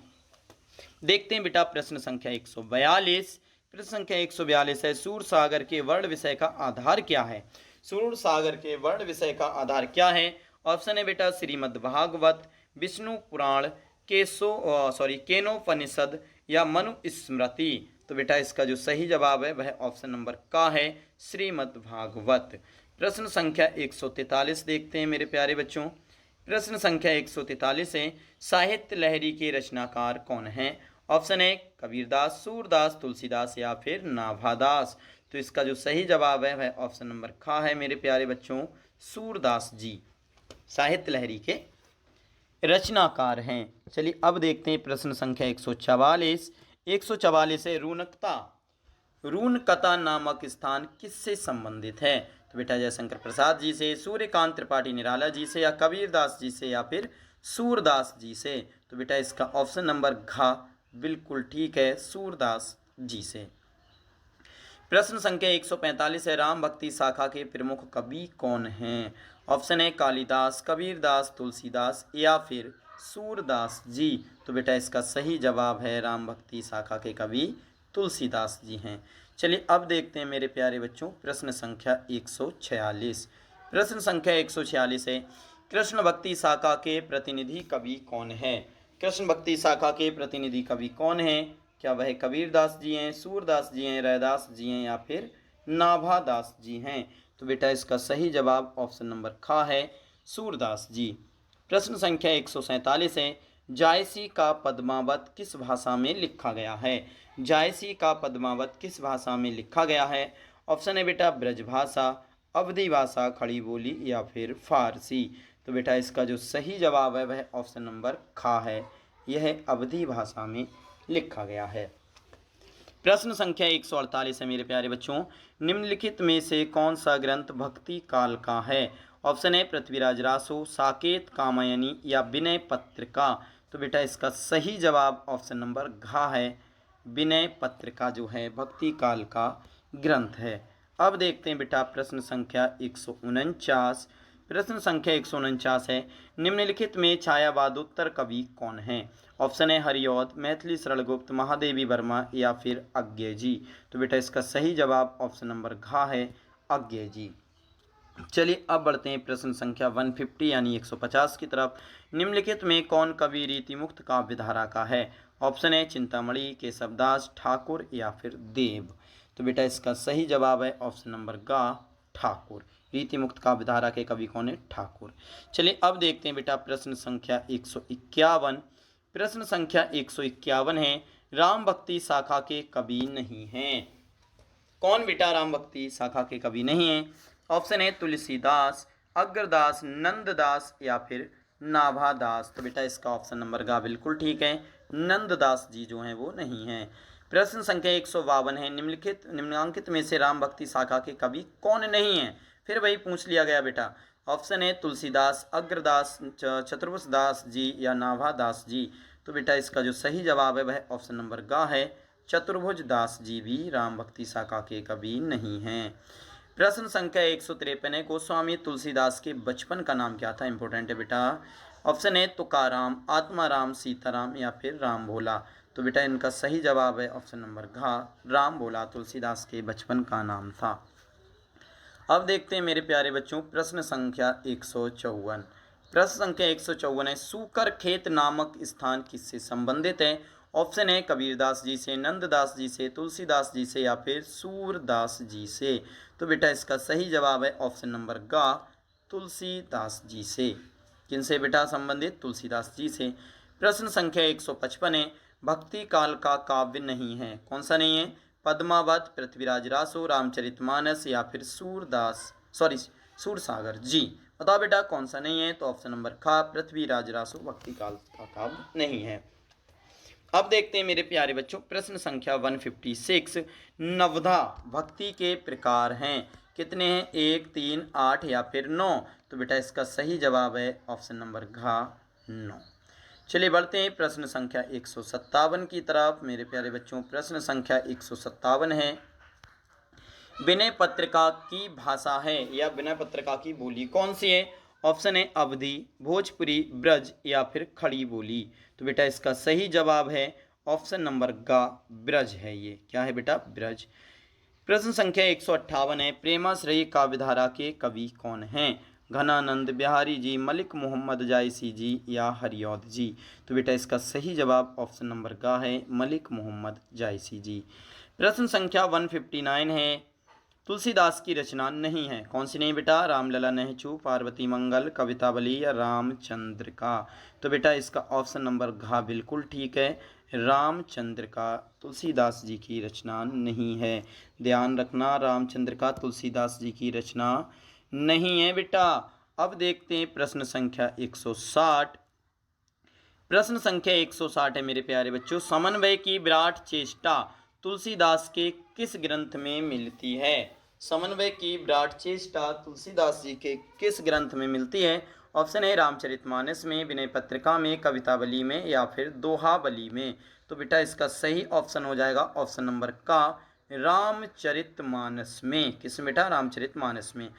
देखते हैं बेटा प्रश्न संख्या 142। प्रश्न संख्या 142 है, सूर सागर के वर्ण विषय का आधार क्या है? सूर सागर के वर्ण विषय का आधार क्या है? ऑप्शन है बेटा श्रीमद् भागवत, विष्णु पुराण, केनोपनिषद या मनु स्मृति। तो बेटा इसका जो सही जवाब है वह ऑप्शन नंबर का है श्रीमद् भागवत। प्रश्न संख्या 143 देखते हैं मेरे प्यारे बच्चों। प्रश्न संख्या 143 है, साहित्य लहरी के रचनाकार कौन हैं? ऑप्शन है कबीरदास, सूरदास, तुलसीदास या फिर नाभादास। तो इसका जो सही जवाब है वह ऑप्शन नंबर ख है मेरे प्यारे बच्चों सूरदास जी साहित्य लहरी के रचनाकार हैं। चलिए अब देखते हैं प्रश्न संख्या 144। 144 है, रूनकता नामक स्थान किससे संबंधित है? तो बेटा जयशंकर प्रसाद जी से, सूर्यकांत त्रिपाठी निराला जी से या कबीरदास जी से या फिर सूरदास जी से। तो बेटा इसका ऑप्शन नंबर घ बिल्कुल ठीक है सूरदास जी से। प्रश्न संख्या 145 है, राम भक्ति शाखा के प्रमुख कवि कौन हैं? ऑप्शन है कालिदास, कबीरदास, तुलसीदास या फिर सूरदास जी। तो बेटा इसका सही जवाब है राम भक्ति शाखा के कवि तुलसीदास जी हैं। चलिए अब देखते हैं मेरे प्यारे बच्चों प्रश्न संख्या 146। प्रश्न संख्या 146 है, कृष्ण भक्ति शाखा के प्रतिनिधि कवि कौन है? कृष्ण भक्ति शाखा के प्रतिनिधि कवि कौन हैं? क्या वह कबीरदास जी हैं, सूरदास जी हैं, रैदास जी हैं या फिर नाभादास जी हैं? तो बेटा इसका सही जवाब ऑप्शन नंबर ख है सूरदास जी। प्रश्न संख्या 147 है, जायसी का पद्मावत किस भाषा में लिखा गया है? जायसी का पद्मावत किस भाषा में लिखा गया है? ऑप्शन है बेटा ब्रजभाषा, अवधी भाषा, खड़ी बोली या फिर फारसी। तो बेटा इसका जो सही जवाब है वह ऑप्शन नंबर ख है, यह अवधी भाषा में लिखा गया है। प्रश्न संख्या 148 है मेरे प्यारे बच्चों, निम्नलिखित में से कौन सा ग्रंथ भक्ति काल का है? ऑप्शन ए पृथ्वीराज रासो, साकेत कामयनी या विनय पत्रिका। तो बेटा इसका सही जवाब ऑप्शन नंबर घ है, विनय पत्रिका जो है भक्ति काल का ग्रंथ है। अब देखते हैं बेटा प्रश्न संख्या 149। प्रश्न संख्या 149 है, निम्नलिखित में छायावादोत्तर कवि कौन है? ऑप्शन है हरिऔध, मैथिली शरणगुप्त, महादेवी वर्मा या फिर अज्ञे जी। तो बेटा इसका सही जवाब ऑप्शन नंबर घ है, अज्ञे जी। चलिए अब बढ़ते हैं प्रश्न संख्या 150 यानी 150 की तरफ। निम्नलिखित में कौन कवि रीति मुक्त काव्य धारा का है? ऑप्शन है चिंतामणि, केशवदास, ठाकुर या फिर देव। तो बेटा इसका सही जवाब है ऑप्शन नंबर ग, ठाकुर। रीति मुक्त काव्य धारा के कवि कौन है? ठाकुर। चलिए अब देखते हैं बेटा प्रश्न संख्या 151। प्रश्न संख्या 151 है, राम भक्ति शाखा के कवि नहीं हैं। कौन बेटा राम भक्ति शाखा के कवि नहीं है? ऑप्शन है तुलसीदास, अग्रदास, नंददास या फिर नाभादास। तो बेटा इसका ऑप्शन नंबर का बिल्कुल ठीक है, नंददास जी जो हैं वो नहीं हैं। प्रश्न संख्या 152 है, निम्नलिखित में से राम भक्ति शाखा के कवि कौन नहीं है? फिर वही पूछ लिया गया बेटा। ऑप्शन है तुलसीदास, अग्रदास, चतुर्भुजदास जी या नाभादास जी। तो बेटा इसका जो सही जवाब है वह ऑप्शन नंबर ग है, चतुर्भुज दास जी भी राम भक्ति शाखा के कवि नहीं हैं। प्रश्न संख्या 153 है, गोस्वामी तुलसीदास के बचपन का नाम क्या था? इंपॉर्टेंट है बेटा। ऑप्शन है तुकाराम, आत्माराम, सीताराम या फिर राम भोला। तो बेटा इनका सही जवाब है ऑप्शन नंबर घ, राम भोला तुलसीदास के बचपन का नाम था। अब देखते हैं मेरे प्यारे बच्चों प्रश्न संख्या 154। प्रश्न संख्या 154 है, सूकर खेत नामक स्थान किससे संबंधित है? ऑप्शन है कबीरदास जी से, नंददास जी से, तुलसीदास जी से या फिर सूरदास जी से। तो बेटा इसका सही जवाब है ऑप्शन नंबर ग, तुलसीदास जी से। किनसे बेटा संबंधित? तुलसीदास जी से। प्रश्न संख्या 155 है, भक्ति काल का काव्य नहीं है, कौन सा नहीं है? पद्मावत, पृथ्वीराज रासो, रामचरितमानस या फिर सूरसागर जी। बताओ बेटा कौन सा नहीं है? तो ऑप्शन नंबर ख, पृथ्वीराज रासो भक्ति काल का काव्य नहीं है। अब देखते हैं मेरे प्यारे बच्चों प्रश्न संख्या 156। नवधा भक्ति के प्रकार हैं, कितने हैं? 1, 3, 8 या फिर 9। तो बेटा इसका सही जवाब है ऑप्शन नंबर घ, 9। चलिए बढ़ते हैं प्रश्न संख्या 157 की तरफ। मेरे प्यारे बच्चों प्रश्न संख्या 157 है, विनय पत्रिका की भाषा है या विनय पत्रिका की बोली कौन सी है? ऑप्शन है अवधी, भोजपुरी, ब्रज या फिर खड़ी बोली। तो बेटा इसका सही जवाब है ऑप्शन नंबर ग, ब्रज है। ये क्या है बेटा? ब्रज। प्रश्न संख्या 158 है, प्रेमाश्रयी काव्यधारा के कवि कौन हैं? घनानंद, बिहारी जी, मलिक मोहम्मद जायसी जी या हरिऔध जी। तो बेटा इसका सही जवाब ऑप्शन नंबर ग है, मलिक मोहम्मद जायसी जी। प्रश्न संख्या 159 है, तुलसीदास की रचना नहीं है, कौन सी नहीं बेटा? रामलला, नहचू, पार्वती मंगल, कवितावली या रामचंद्र का। तो बेटा इसका ऑप्शन नंबर घ बिल्कुल ठीक है, रामचंद्र का तुलसीदास जी की रचना नहीं है। ध्यान रखना, रामचंद्र का तुलसीदास जी की रचना नहीं है बेटा। अब देखते हैं प्रश्न संख्या 160। प्रश्न संख्या 160 है मेरे प्यारे बच्चों, समन्वय की विराट चेष्टा तुलसीदास के किस ग्रंथ में मिलती है? समन्वय की विराट चेष्टा तुलसीदास जी के किस ग्रंथ में मिलती है? ऑप्शन है रामचरितमानस में, विनय पत्रिका में, कवितावली में या फिर दोहावली में। तो बेटा इसका सही ऑप्शन हो जाएगा ऑप्शन नंबर का, रामचरितमानस में। किस बेटा? रामचरितमानस में।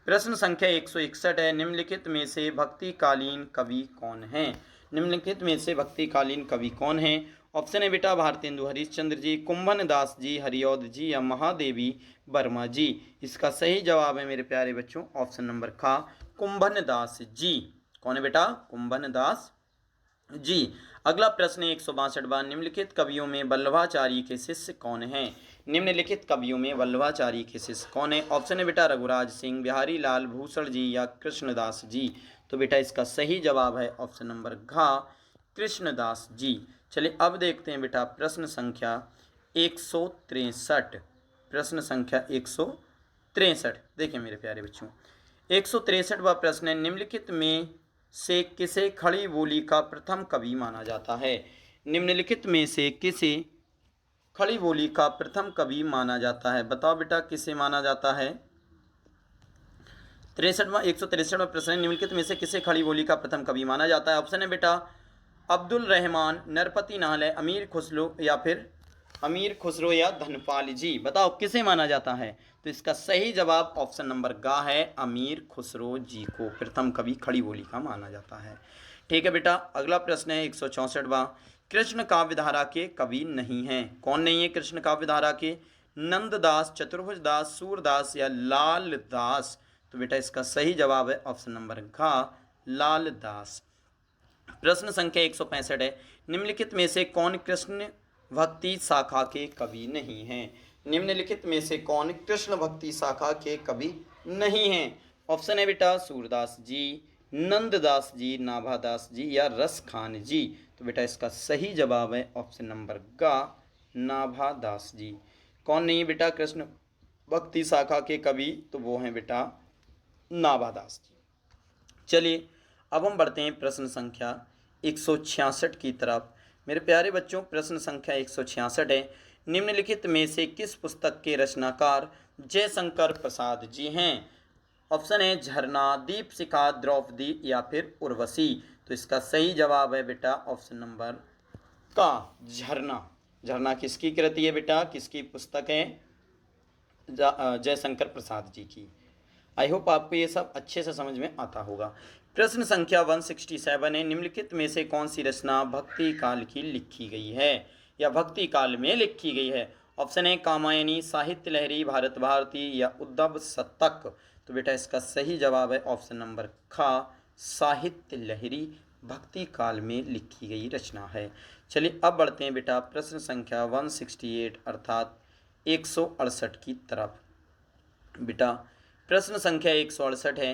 प्रश्न संख्या 161 है, निम्नलिखित में से भक्तिकालीन कवि कौन हैं? निम्नलिखित में से भक्तिकालीन कवि कौन हैं? ऑप्शन है बेटा भारतेंदु हरिश्चंद्र जी, कुंभन दास जी, हरिऔध जी या महादेवी वर्मा जी। इसका सही जवाब है मेरे प्यारे बच्चों ऑप्शन नंबर ख, कुंभन दास जी। कौन है बेटा? कुंभन दास जी। अगला प्रश्न 162, निम्नलिखित कवियों में वल्लभाचार्य के शिष्य कौन हैं? निम्नलिखित कवियों में वल्लभाचार्य के शिष्य कौन है? ऑप्शन है बेटा रघुराज सिंह, बिहारी लाल भूषण जी या कृष्णदास जी। तो बेटा इसका सही जवाब है ऑप्शन नंबर घ, कृष्णदास जी। चलिए अब देखते हैं बेटा प्रश्न संख्या 163। प्रश्न संख्या 163 देखिए मेरे प्यारे बच्चों, 163वां प्रश्न है, निम्नलिखित में से किसे खड़ी बोली का प्रथम कवि माना जाता है? निम्नलिखित में से किसे खड़ी बोली का प्रथम कवि माना जाता है? बताओ बेटा किसे माना जाता है? 63वां 163वां प्रश्न है, निम्नलिखित में से किसे खड़ी बोली का प्रथम कवि माना जाता है? ऑप्शन है बेटा अब्दुल रहमान, नरपति नाहल, अमीर खुसरो या फिर अमीर खुसरो या धनपाल जी। बताओ किसे माना जाता है? तो इसका सही जवाब ऑप्शन नंबर ग है, अमीर खुसरो जी को प्रथम कवि खड़ी बोली का माना जाता है। ठीक है बेटा, अगला प्रश्न है 164वां, कृष्ण काव्यधारा के कवि नहीं हैं। कौन नहीं है कृष्ण काव्यधारा के? नंददास, चतुर्भुज दास, सूरदास या लाल दास। तो बेटा इसका सही जवाब है ऑप्शन नंबर घ, लाल दास। प्रश्न संख्या 165 है, निम्नलिखित में से कौन कृष्ण भक्ति शाखा के कवि नहीं हैं? निम्नलिखित में से कौन कृष्ण भक्ति शाखा के कवि नहीं हैं? ऑप्शन है बेटा सूरदास जी, नंददास जी, नाभादास जी या रस खान जी। तो बेटा इसका सही जवाब है ऑप्शन नंबर ग, नाभादास जी। कौन नहीं है बेटा कृष्ण भक्ति शाखा के कवि? तो वो हैं बेटा नाभादास जी। चलिए अब हम बढ़ते हैं प्रश्न संख्या 166 की तरफ। मेरे प्यारे बच्चों, प्रश्न संख्या 166 है, निम्नलिखित में से किस पुस्तक के रचनाकार जयशंकर प्रसाद जी हैं? ऑप्शन है झरना, दीपशिखा, द्रौपदी या फिर उर्वशी। तो इसका सही जवाब है बेटा ऑप्शन नंबर का, झरना। झरना किसकी कृति है बेटा, किसकी पुस्तक है? जयशंकर प्रसाद जी की। आई होप आपको ये सब अच्छे से समझ में आता होगा। प्रश्न संख्या 167 है, निम्नलिखित में से कौन सी रचना भक्ति काल की लिखी गई है या भक्ति काल में लिखी गई है? ऑप्शन है कामायनी, साहित्य लहरी, भारत भारती या उद्धव शतक। तो बेटा इसका सही जवाब है ऑप्शन नंबर ख, साहित्य लहरी भक्ति काल में लिखी गई रचना है। चलिए अब बढ़ते हैं बेटा प्रश्न संख्या 168 अर्थात 168 की तरफ। बेटा प्रश्न संख्या 168 है,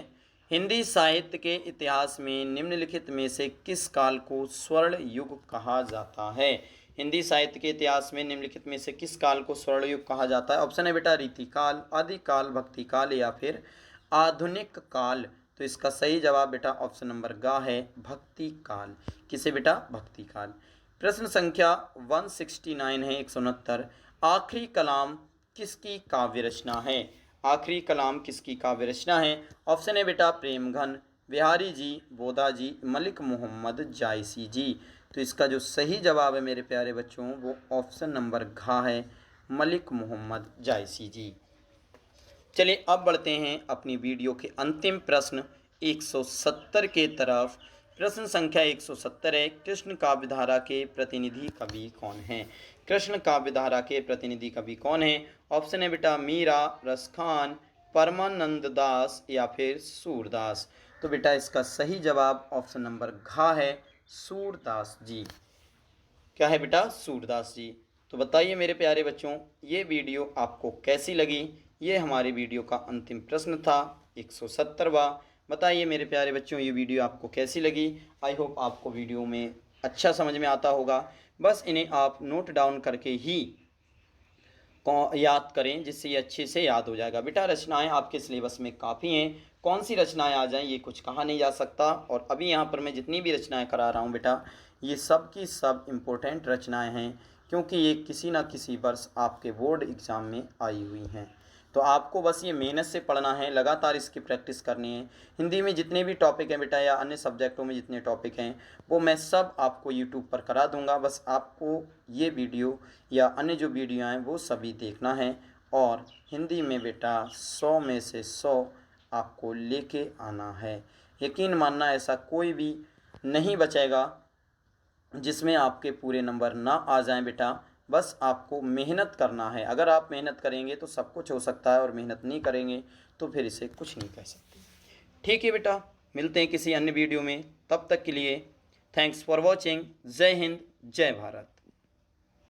हिंदी साहित्य के इतिहास में निम्नलिखित में से किस काल को स्वर्ण युग कहा जाता है? हिंदी साहित्य के इतिहास में निम्नलिखित में से किस काल को स्वर्ण युग कहा जाता है? ऑप्शन है बेटा रीतिकाल, आदिकाल, भक्ति काल या फिर आधुनिक काल। तो इसका सही जवाब बेटा ऑप्शन नंबर ग है, भक्ति काल। किसे बेटा? भक्ति काल। प्रश्न संख्या 169 है 169, आखिरी कलाम किसकी काव्य रचना है? आखिरी कलाम किसकी काव्य रचना है? ऑप्शन है बेटा प्रेमघन, बिहारी जी, बोधा जी, मलिक मोहम्मद जायसी जी। तो इसका जो सही जवाब है मेरे प्यारे बच्चों वो ऑप्शन नंबर घ है, मलिक मोहम्मद जायसी जी। चलिए अब बढ़ते हैं अपनी वीडियो के अंतिम प्रश्न 170 के तरफ। प्रश्न संख्या 170 है, कृष्ण काव्यधारा के प्रतिनिधि कवि कौन हैं? कृष्ण काव्यधारा के प्रतिनिधि कवि कौन हैं? ऑप्शन है बेटा मीरा, रसखान, परमानंद दास या फिर सूरदास। तो बेटा इसका सही जवाब ऑप्शन नंबर घ है, सूरदास जी। क्या है बेटा? सूरदास जी। तो बताइए मेरे प्यारे बच्चों, ये वीडियो आपको कैसी लगी? ये हमारे वीडियो का अंतिम प्रश्न था 170वां। बताइए मेरे प्यारे बच्चों ये वीडियो आपको कैसी लगी? आई होप आपको वीडियो में अच्छा समझ में आता होगा। बस इन्हें आप नोट डाउन करके ही याद करें, जिससे ये अच्छे से याद हो जाएगा। बेटा रचनाएं आपके सिलेबस में काफ़ी हैं, कौन सी रचनाएं आ जाएं ये कुछ कहा नहीं जा सकता। और अभी यहाँ पर मैं जितनी भी रचनाएं करा रहा हूँ बेटा, ये सब की सब इम्पोर्टेंट रचनाएं हैं, क्योंकि ये किसी न किसी वर्ष आपके बोर्ड एग्ज़ाम में आई हुई हैं। तो आपको बस ये मेहनत से पढ़ना है, लगातार इसकी प्रैक्टिस करनी है। हिंदी में जितने भी टॉपिक हैं बेटा या अन्य सब्जेक्टों में जितने टॉपिक हैं वो मैं सब आपको यूट्यूब पर करा दूंगा। बस आपको ये वीडियो या अन्य जो वीडियो हैं वो सभी देखना है और हिंदी में बेटा 100 में से 100 आपको लेके आना है। यकीन मानना ऐसा कोई भी नहीं बचेगा जिसमें आपके पूरे नंबर ना आ जाएं बेटा। बस आपको मेहनत करना है। अगर आप मेहनत करेंगे तो सब कुछ हो सकता है और मेहनत नहीं करेंगे तो फिर इसे कुछ नहीं कह सकते। ठीक है बेटा, मिलते हैं किसी अन्य वीडियो में। तब तक के लिए थैंक्स फॉर वॉचिंग। जय हिंद, जय भारत।